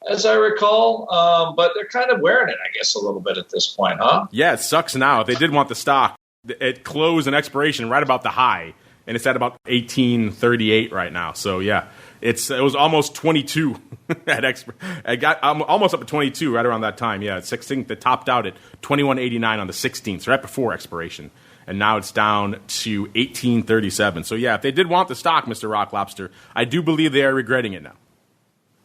as I recall, but they're kind of wearing it, I guess, a little bit at this point, huh? Yeah, it sucks now. If they did want the stock, it closed and expiration right about the high, and it's at about 1838 right now. So yeah, it was almost 22 at it got almost up to 22 right around that time. Yeah, it's 16. That topped out at 21.89 on the 16th, so right before expiration. And now it's down to 1837. So yeah, if they did want the stock, Mr. Rock Lobster, I do believe they are regretting it now.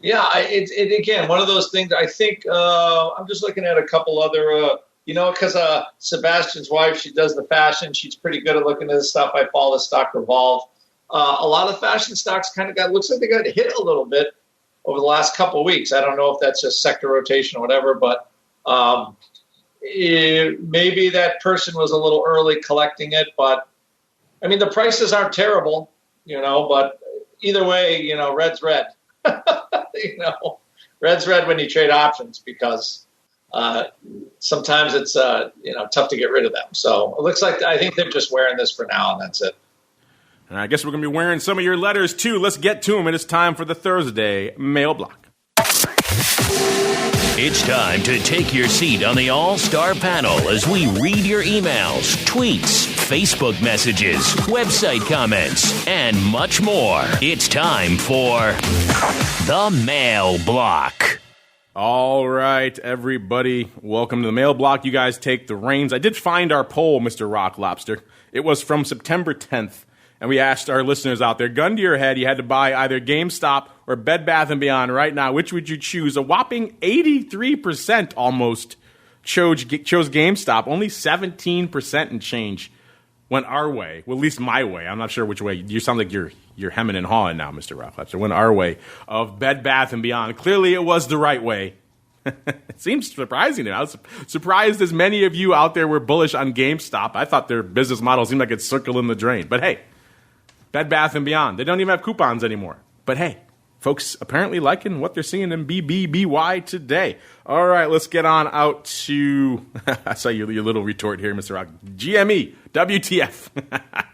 Yeah, it again, one of those things. I think I'm just looking at a couple other, because Sebastian's wife, she does the fashion. She's pretty good at looking at this stuff. I follow the stock revolve. A lot of fashion stocks kind of looks like they got hit a little bit over the last couple of weeks. I don't know if that's just sector rotation or whatever, but maybe that person was a little early collecting it. But I mean, the prices aren't terrible, but either way, red's red. Red's red when you trade options because sometimes it's tough to get rid of them. So it looks like I think they're just wearing this for now, and that's it. And I guess we're going to be wearing some of your letters too. Let's get to them. It is time for the Thursday mail block. It's time to take your seat on the All-Star panel as we read your emails, tweets, Facebook messages, website comments, and much more. It's time for the Mail Block. All right, everybody. Welcome to the Mail Block. You guys take the reins. I did find our poll, Mr. Rock Lobster. It was from September 10th. And we asked our listeners out there, gun to your head, you had to buy either GameStop or Bed Bath & Beyond right now. Which would you choose? A whopping 83% almost chose GameStop. Only 17% and change went our way. Well, at least my way. I'm not sure which way. You sound like you're hemming and hawing now, Mr. Rock Lobster. Went our way of Bed Bath & Beyond. Clearly it was the right way. It seems surprising. I was surprised as many of you out there were bullish on GameStop. I thought their business model seemed like it's circling the drain. But hey, Bed Bath & Beyond. They don't even have coupons anymore. But hey, folks apparently liking what they're seeing in BBBY today. All right, let's get on out to, I saw your little retort here, Mr. Rock. GME, WTF.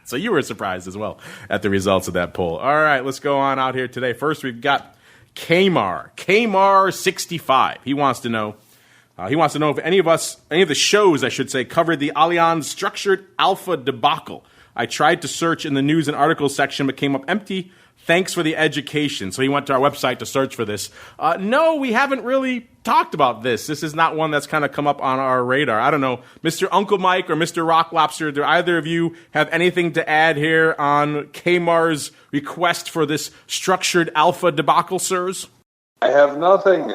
So you were surprised as well at the results of that poll. All right, let's go on out here today. First, we've got Kmar65. He wants to know if any of the shows, I should say, covered the ALLIANZ structured alpha debacle. I tried to search in the news and articles section, but came up empty. Thanks for the education. So he went to our website to search for this. No, we haven't really talked about this. This is not one that's kind of come up on our radar. I don't know. Mr. Uncle Mike or Mr. Rock Lobster, do either of you have anything to add here on Kmar's request for this structured alpha debacle, sirs? I have nothing.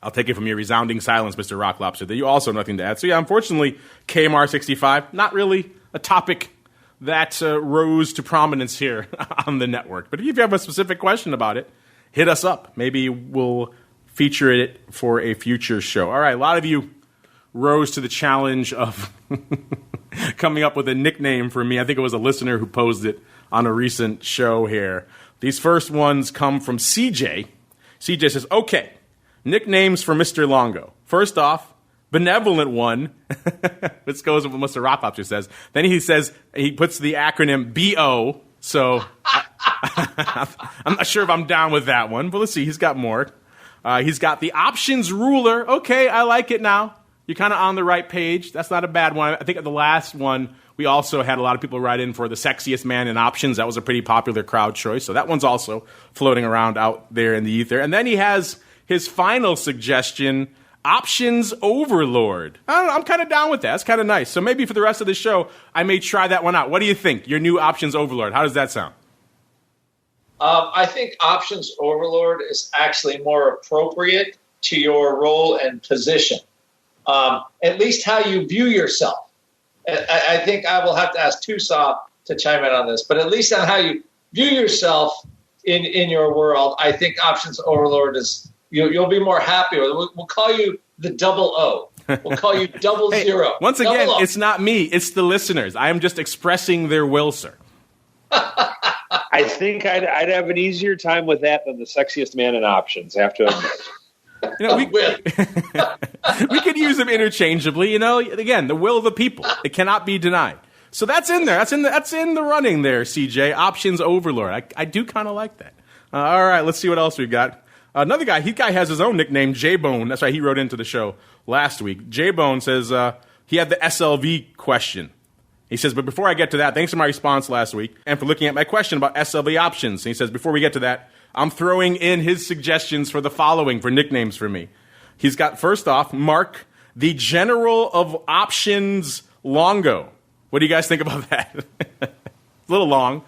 I'll take it from your resounding silence, Mr. Rock Lobster, that you also have nothing to add. So yeah, unfortunately, Kmar65, not really a topic that rose to prominence here on the network. But if you have a specific question about it, hit us up. Maybe we'll feature it for a future show. All right, a lot of you rose to the challenge of coming up with a nickname for me. I think it was a listener who posed it on a recent show here. These first ones come from CJ. CJ says, okay, nicknames for Mr. Longo. First off, benevolent one. This goes with what Mr. Rock Lobster says. Then he says, he puts the acronym BO. So I'm not sure if I'm down with that one, but let's see. He's got more. He's got the options ruler. Okay, I like it now. You're kind of on the right page. That's not a bad one. I think at the last one, we also had a lot of people write in for the sexiest man in options. That was a pretty popular crowd choice. So that one's also floating around out there in the ether. And then he has his final suggestion, Options Overlord. I don't know, I'm kind of down with that. That's kind of nice. So maybe for the rest of the show, I may try that one out. What do you think? Your new Options Overlord. How does that sound? I think Options Overlord is actually more appropriate to your role and position. At least how you view yourself. I think I will have to ask TOSAW to chime in on this, but at least on how you view yourself in your world, I think Options Overlord is, you'll be more happy with it. We'll call you the double O. We'll call you double zero. Once again, double O. it's not me. It's the listeners. I am just expressing their will, sir. I think I'd have an easier time with that than the sexiest man in options, I have to admit. We could use them interchangeably. Again, the will of the people. It cannot be denied. So that's in there. That's in the running there, CJ. Options Overlord. I do kind of like that. All right, let's see what else we've got. Another guy. He has his own nickname, J-Bone. That's right. He wrote into the show last week. J-Bone says he had the SLV question. He says, but before I get to that, thanks for my response last week and for looking at my question about SLV options. And he says, before we get to that, I'm throwing in his suggestions for the following for nicknames for me. He's got, first off, Mark, the General of Options Longo. What do you guys think about that? A little long.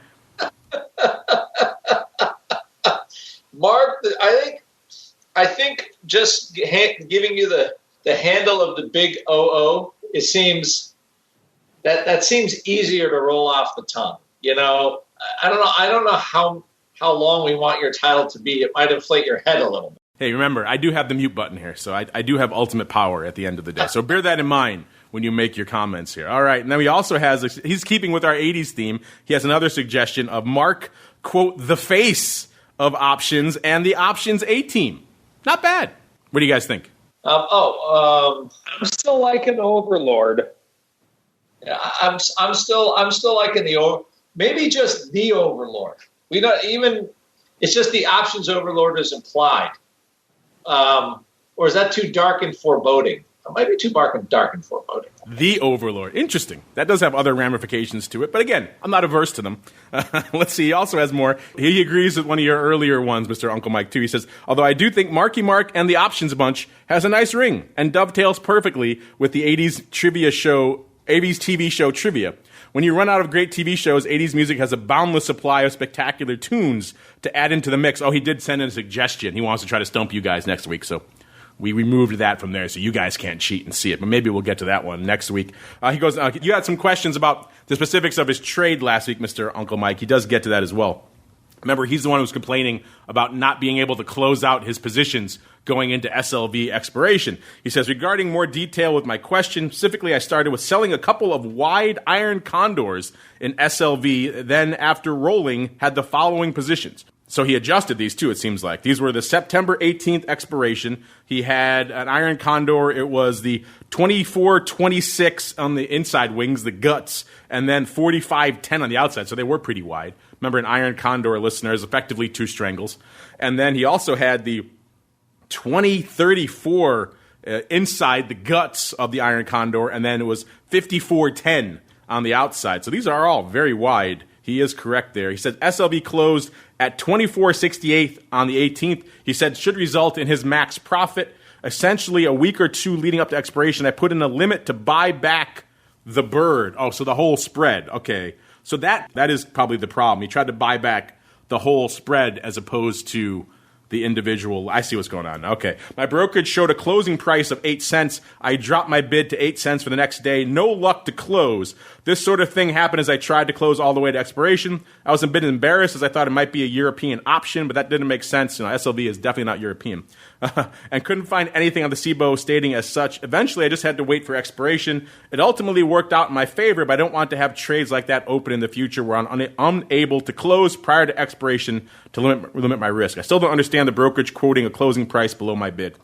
Mark, I think just giving you the handle of the big OO, it seems that seems easier to roll off the tongue. I don't know how long we want your title to be. It might inflate your head a little bit. Hey, remember, I do have the mute button here, so I do have ultimate power at the end of the day. So bear that in mind when you make your comments here. All right, and then he also has, he's keeping with our 80s theme, he has another suggestion of Mark, quote, the face of options and the options A-team. Not bad. What do you guys think? I'm still liking Overlord. Yeah, I'm still liking maybe just the Overlord. We don't even. It's just the Options Overlord is implied, or is that too dark and foreboding? It might be too dark and foreboding. The Overlord, interesting. That does have other ramifications to it, but again, I'm not averse to them. Let's see. He also has more. He agrees with one of your earlier ones, Mr. Uncle Mike, too. He says, although I do think Marky Mark and the Options Bunch has a nice ring and dovetails perfectly with the 80s trivia show. 80s TV show trivia. When you run out of great TV shows, 80s music has a boundless supply of spectacular tunes to add into the mix. Oh, he did send in a suggestion. He wants to try to stump you guys next week, so we removed that from there so you guys can't cheat and see it. But maybe we'll get to that one next week. He goes, you had some questions about the specifics of his trade last week, Mr. Uncle Mike. He does get to that as well. Remember, he's the one who was complaining about not being able to close out his positions going into SLV expiration. He says, regarding more detail with my question, specifically I started with selling a couple of wide iron condors in SLV, then after rolling had the following positions. So he adjusted these too, it seems like. These were the September 18th expiration. He had an iron condor. It was the 24-26 on the inside wings, the guts, and then 45-10 on the outside. So they were pretty wide. Remember, an iron condor, listeners, effectively two strangles. And then he also had the 20-34 inside the guts of the iron condor, and then it was 54-10 on the outside. So these are all very wide. He is correct there. He said SLV closed at 24.68 on the 18th. He said should result in his max profit. Essentially, a week or two leading up to expiration, I put in a limit to buy back the bird. Oh, so the whole spread. Okay. So that is probably the problem. He tried to buy back the whole spread as opposed to the individual. I see what's going on. Okay. My brokerage showed a closing price of 8 cents. I dropped my bid to 8 cents for the next day. No luck to close. This sort of thing happened as I tried to close all the way to expiration. I was a bit embarrassed as I thought it might be a European option, but that didn't make sense. SLV is definitely not European. And couldn't find anything on the CBO stating as such. Eventually, I just had to wait for expiration. It ultimately worked out in my favor, but I don't want to have trades like that open in the future where I'm unable to close prior to expiration to limit my risk. I still don't understand the brokerage quoting a closing price below my bid.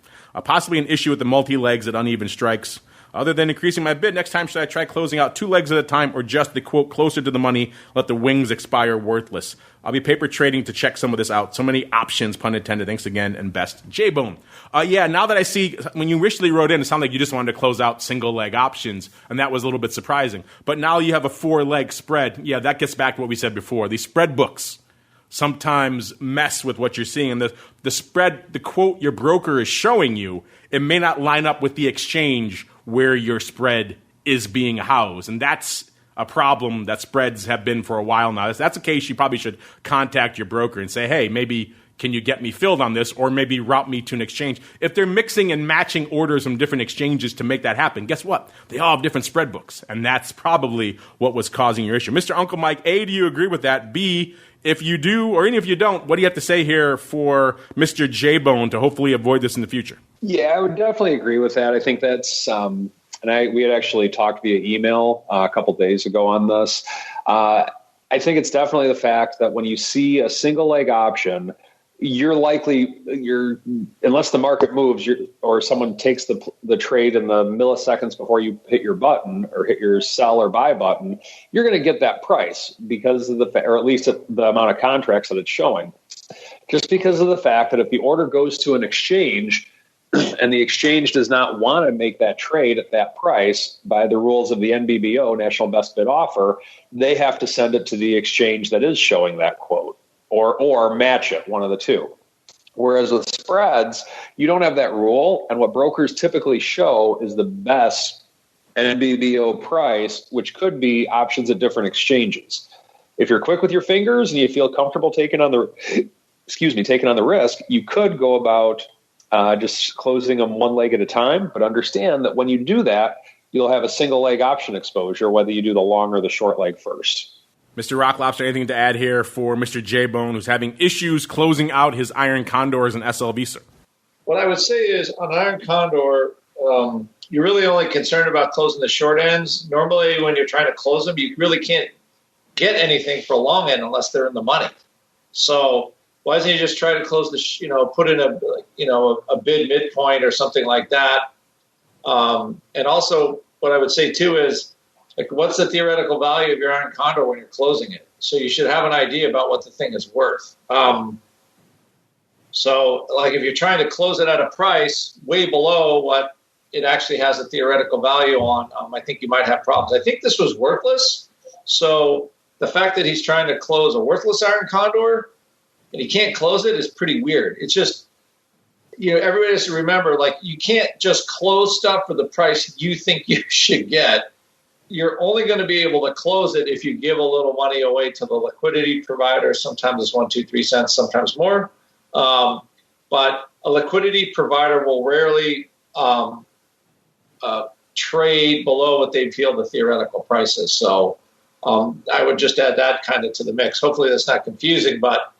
Possibly an issue with the multi-legs at uneven strikes. Other than increasing my bid, next time should I try closing out 2 legs at a time or just the quote closer to the money, let the wings expire worthless? I'll be paper trading to check some of this out. So many options, pun intended. Thanks again and best. J-Bone. Yeah, now that I see, when you initially wrote in, it sounded like you just wanted to close out single leg options, and that was a little bit surprising. But now you have a 4-leg spread. Yeah, that gets back to what we said before. These spread books sometimes mess with what you're seeing. And the spread, the quote your broker is showing you, it may not line up with the exchange where your spread is being housed. And that's a problem that spreads have been for a while now. If that's the case, you probably should contact your broker and say, hey, maybe can you get me filled on this, or maybe route me to an exchange? If they're mixing and matching orders from different exchanges to make that happen, guess what? They all have different spread books, and that's probably what was causing your issue. Mr. Uncle Mike, A, do you agree with that? B, if you do, or even if you don't, what do you have to say here for Mr. J-Bone to hopefully avoid this in the future? Yeah, I would definitely agree with that. I think that's, we had actually talked via email a couple days ago on this. I think it's definitely the fact that when you see a single leg option, unless the market moves or someone takes the trade in the milliseconds before you hit your button or hit your sell or buy button, you're going to get that price because of or at least the amount of contracts that it's showing. Just because of the fact that if the order goes to an exchange and the exchange does not want to make that trade at that price by the rules of the NBBO, National Best Bid Offer, they have to send it to the exchange that is showing that quote. Or match it, one of the two. Whereas with spreads, you don't have that rule, and what brokers typically show is the best NBBO price, which could be options at different exchanges. If you're quick with your fingers and you feel comfortable taking on the risk, you could go about just closing them one leg at a time. But understand that when you do that, you'll have a single leg option exposure, whether you do the long or the short leg first. Mr. Rock Lobster, anything to add here for Mr. J-Bone, who's having issues closing out his Iron Condors and SLB, sir? What I would say is on Iron Condor, you're really only concerned about closing the short ends. Normally, when you're trying to close them, you really can't get anything for a long end unless they're in the money. So why doesn't he just try to close put in a bid midpoint or something like that? And also, what I would say too is, what's the theoretical value of your Iron Condor when you're closing it? So you should have an idea about what the thing is worth. So if you're trying to close it at a price way below what it actually has a theoretical value on, I think you might have problems. I think this was worthless. So the fact that he's trying to close a worthless Iron Condor and he can't close it is pretty weird. It's just, everybody has to remember, you can't just close stuff for the price you think you should get. You're only going to be able to close it if you give a little money away to the liquidity provider. Sometimes it's 1, 2, 3 cents, sometimes more. But a liquidity provider will rarely trade below what they feel the theoretical price is. So I would just add that kind of to the mix. Hopefully that's not confusing, but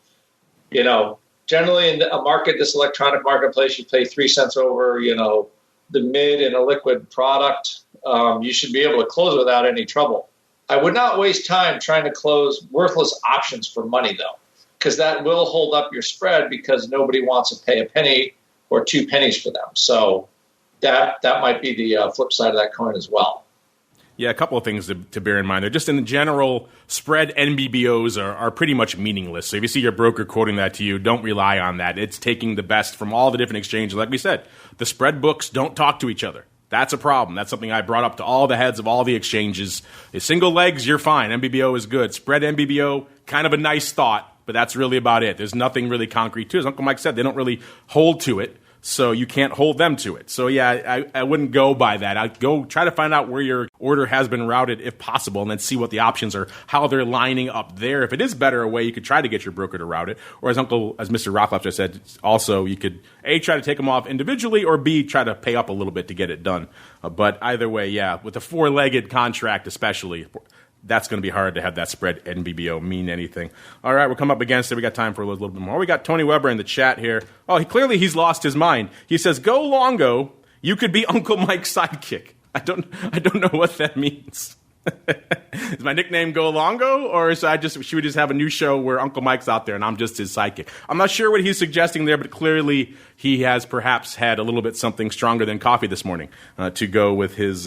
generally in a market, this electronic marketplace, you pay 3 cents over, the mid in a liquid product. You should be able to close without any trouble. I would not waste time trying to close worthless options for money, though, because that will hold up your spread because nobody wants to pay a penny or 2 pennies for them. So that might be the flip side of that coin as well. Yeah, a couple of things to bear in mind. They're just in general, spread NBBOs are pretty much meaningless. So if you see your broker quoting that to you, don't rely on that. It's taking the best from all the different exchanges. Like we said, the spread books don't talk to each other. That's a problem. That's something I brought up to all the heads of all the exchanges. Single legs, you're fine. NBBO is good. Spread NBBO, kind of a nice thought, but that's really about it. There's nothing really concrete to it. As Uncle Mike said, they don't really hold to it, so you can't hold them to it. So yeah, I wouldn't go by that. I'd go try to find out where your order has been routed if possible, and then see what the options are, how they're lining up there. If it is better a way, you could try to get your broker to route it. Or as Mr. Rocklefter said, also you could A, try to take them off individually, or B, try to pay up a little bit to get it done. But either way, yeah, with a 4-legged contract especially, that's going to be hard to have that spread NBBO mean anything. All right, we'll come up against it. We got time for a little bit more. We got Tony Weber in the chat here. Oh, clearly he's lost his mind. He says, "Go Longo. You could be Uncle Mike's sidekick." I don't know what that means. Is my nickname Go Longo, or should we just have a new show where Uncle Mike's out there and I'm just his sidekick? I'm not sure what he's suggesting there, but clearly he has perhaps had a little bit something stronger than coffee this morning to go with his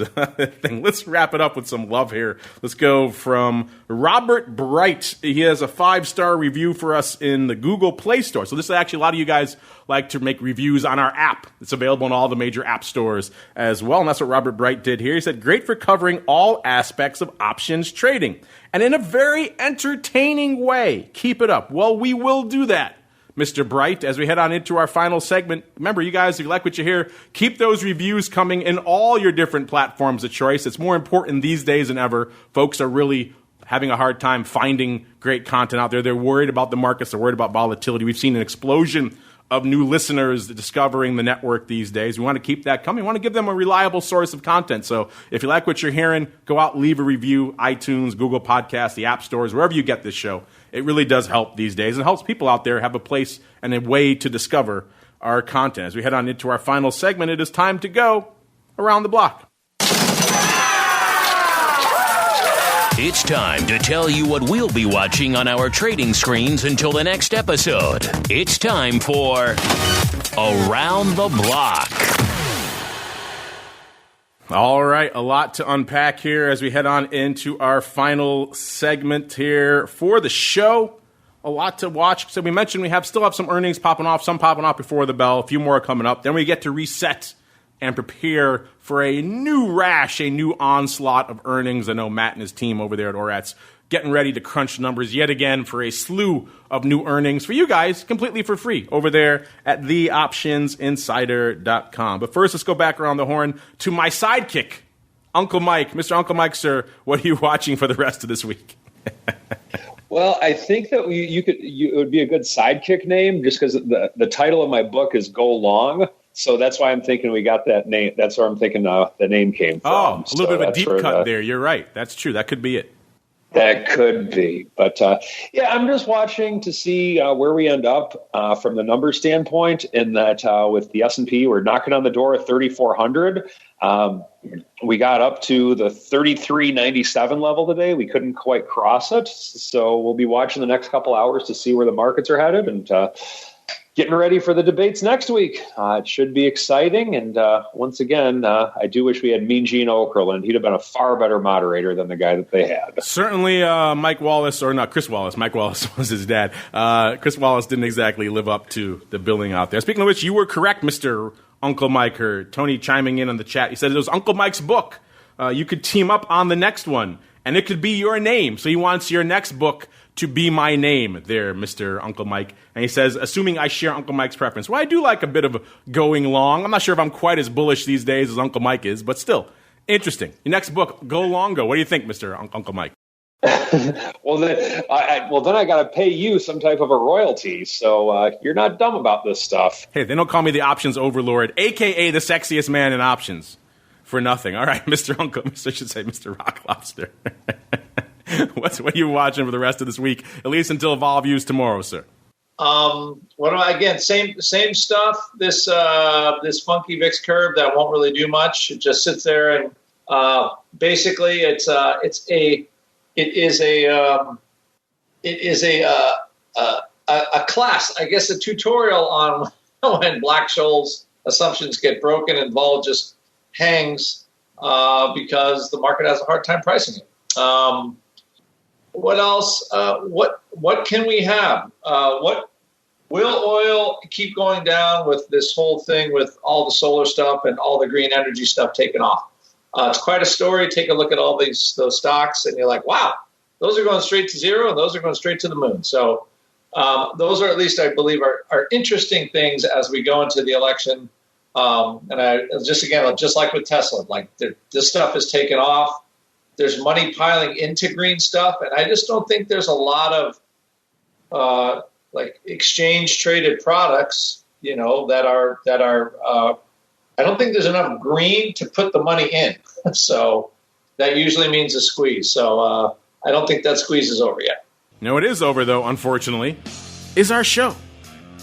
thing. Let's wrap it up with some love here. Let's go from Robert Bright. He has a 5-star review for us in the Google Play Store. So this is actually a lot of you guys like to make reviews on our app. It's available in all the major app stores as well, and that's what Robert Bright did here. He said, "Great for covering all aspects of option options trading. And in a very entertaining way. Keep it up. Well, we will do that, Mr. Bright, as we head on into our final segment. Remember, you guys, if you like what you hear, keep those reviews coming in all your different platforms of choice. It's more important these days than ever. Folks are really having a hard time finding great content out there. They're worried about the markets. They're worried about volatility. We've seen an explosion of new listeners discovering the network these days. We want to keep that coming. We want to give them a reliable source of content. So if you like what you're hearing, go out, leave a review, iTunes, Google Podcasts, the app stores, wherever you get this show. It really does help these days. And it helps people out there have a place and a way to discover our content. As we head on into our final segment, it is time to go around the block. It's time to tell you what we'll be watching on our trading screens until the next episode. It's time for Around the Block. All right, a lot to unpack here as we head on into our final segment here for the show. A lot to watch. So we mentioned we still have some earnings popping off, some popping off before the bell, a few more coming up. Then we get to reset and prepare for a new rash, a new onslaught of earnings. I know Matt and his team over there at Oratz getting ready to crunch numbers yet again for a slew of new earnings for you guys completely for free over there at theoptionsinsider.com. But first, let's go back around the horn to my sidekick, Uncle Mike. Mr. Uncle Mike, sir, what are you watching for the rest of this week? Well, I think that it would be a good sidekick name just because the title of my book is Go Long. So that's why I'm thinking we got that name. That's where I'm thinking the name came from. Oh, a little bit of a deep cut there. You're right. That's true. That could be it. That could be. But, yeah, I'm just watching to see where we end up from the number standpoint in that with the S&P, we're knocking on the door at 3,400. We got up to the 33.97 level today. We couldn't quite cross it. So we'll be watching the next couple hours to see where the markets are headed and getting ready for the debates next week. It should be exciting. And once again, I do wish we had Mean Gene Okerlund. He'd have been a far better moderator than the guy that they had. Certainly Mike Wallace, or not Chris Wallace. Mike Wallace was his dad. Chris Wallace didn't exactly live up to the billing out there. Speaking of which, you were correct, Mr. Uncle Mike. Or Tony chiming in on the chat. He said it was Uncle Mike's book. You could team up on the next one, and it could be your name. So he wants your next book to be my name there, Mr. Uncle Mike. And he says, assuming I share Uncle Mike's preference. Well, I do like a bit of going long. I'm not sure if I'm quite as bullish these days as Uncle Mike is, but still, interesting. Your next book, Go Longo. What do you think, Mr. Uncle Mike? Well, then I got to pay you some type of a royalty. So you're not dumb about this stuff. Hey, they don't call me the options overlord, a.k.a. the sexiest man in options, for nothing. All right, Mr. Rock Lobster. What are you watching for the rest of this week, at least until Vol Views tomorrow, sir? Same stuff. This funky VIX curve that won't really do much. It just sits there, and basically, it is a class. I guess a tutorial on when Black-Scholes assumptions get broken and vol just hangs because the market has a hard time pricing it. What else? What can we have? What will oil keep going down with this whole thing with all the solar stuff and all the green energy stuff taken off? It's quite a story. Take a look at all those stocks, and you're like, wow, those are going straight to zero, and those are going straight to the moon. So those are, at least I believe, are interesting things as we go into the election. And I just like with Tesla, like this stuff is taken off. There's money piling into green stuff, and I just don't think there's a lot of like exchange traded products, that are. I don't think there's enough green to put the money in, so that usually means a squeeze. So I don't think that squeeze is over yet. No, it is over though. Unfortunately, is our show.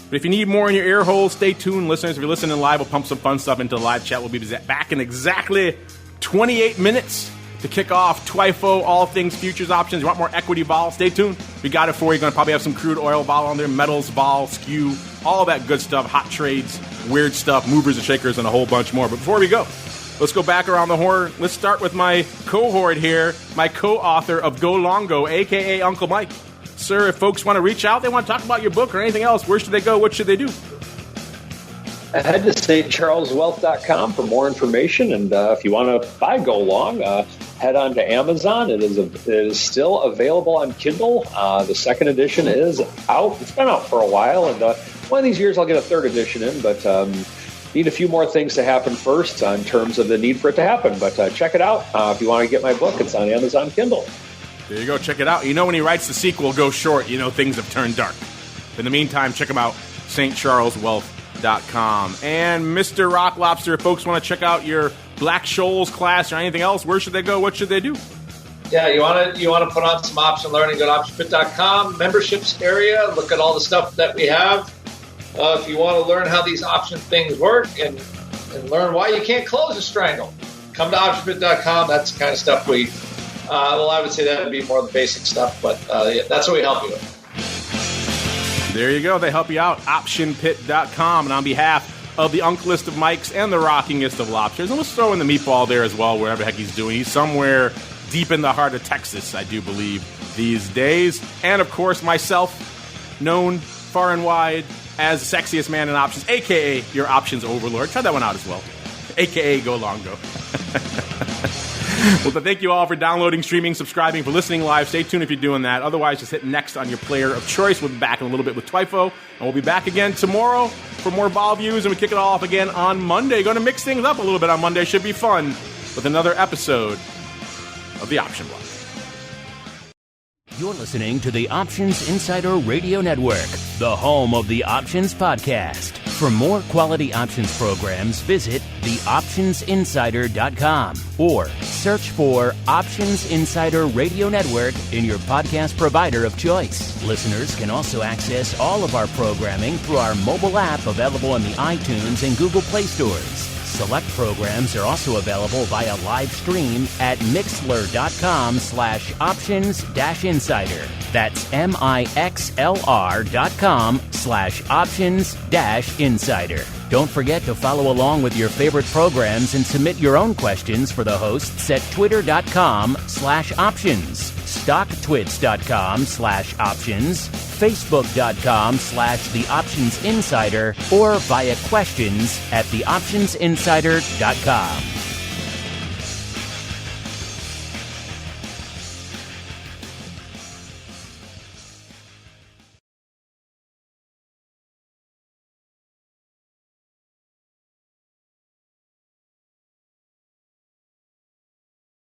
But if you need more in your ear hole, stay tuned, listeners. If you're listening live, we'll pump some fun stuff into the live chat. We'll be back in exactly 28 minutes. To kick off TWIFO, all things futures options. You want more equity vol? Stay tuned. We got it for you. You're going to probably have some crude oil vol on there, metals vol, skew, all that good stuff, hot trades, weird stuff, movers and shakers, and a whole bunch more. But before we go, let's go back around the horn. Let's start with my cohort here, my co-author of Go Longo, a.k.a. Uncle Mike. Sir, if folks want to reach out, they want to talk about your book or anything else, where should they go? What should they do? Head to stcharleswealth.com for more information. And if you want to buy Go Long, head on to Amazon. It is still available on Kindle. The second edition is out. It's been out for a while, and one of these years I'll get a third edition in, but need a few more things to happen first in terms of the need for it to happen. But check it out. If you want to get my book, it's on Amazon Kindle. There you go. Check it out. You know, when he writes the sequel, Go Short, you know things have turned dark. In the meantime, check him out, stcharleswealth.com. And Mr. Rock Lobster, if folks want to check out your Black Scholes class or anything else, where should they go? What should they do? Yeah, you want to put on some option learning, go to optionpit.com, memberships area, look at all the stuff that we have. If you want to learn how these option things work and learn why you can't close a strangle, come to optionpit.com. That's the kind of stuff I would say that would be more of the basic stuff, but that's what we help you with. There you go. They help you out, optionpit.com. And on behalf of the unklest of Mikes and the rockingest of lobsters, and let's throw in the meatball there as well, wherever the heck he's doing. He's somewhere deep in the heart of Texas, I do believe, these days. And, of course, myself, known far and wide as the sexiest man in options, a.k.a. your options overlord. Try that one out as well. A.k.a. Go Longo. Well, thank you all for downloading, streaming, subscribing, for listening live. Stay tuned if you're doing that. Otherwise, just hit next on your player of choice. We'll be back in a little bit with Twifo, and we'll be back again tomorrow for more Vol Views, and we kick it all off again on Monday. Going to mix things up a little bit on Monday. Should be fun with another episode of The Option Block. You're listening to the Options Insider Radio Network, the home of the Options Podcast. For more quality options programs, visit theoptionsinsider.com or search for Options Insider Radio Network in your podcast provider of choice. Listeners can also access all of our programming through our mobile app available in the iTunes and Google Play stores. Select programs are also available via live stream at mixlr.com/options-insider. That's mixlr.com/options-insider. Don't forget to follow along with your favorite programs and submit your own questions for the hosts at twitter.com/options, stocktwits.com/options, facebook.com/theoptionsinsider, or via questions at theoptionsinsider.com.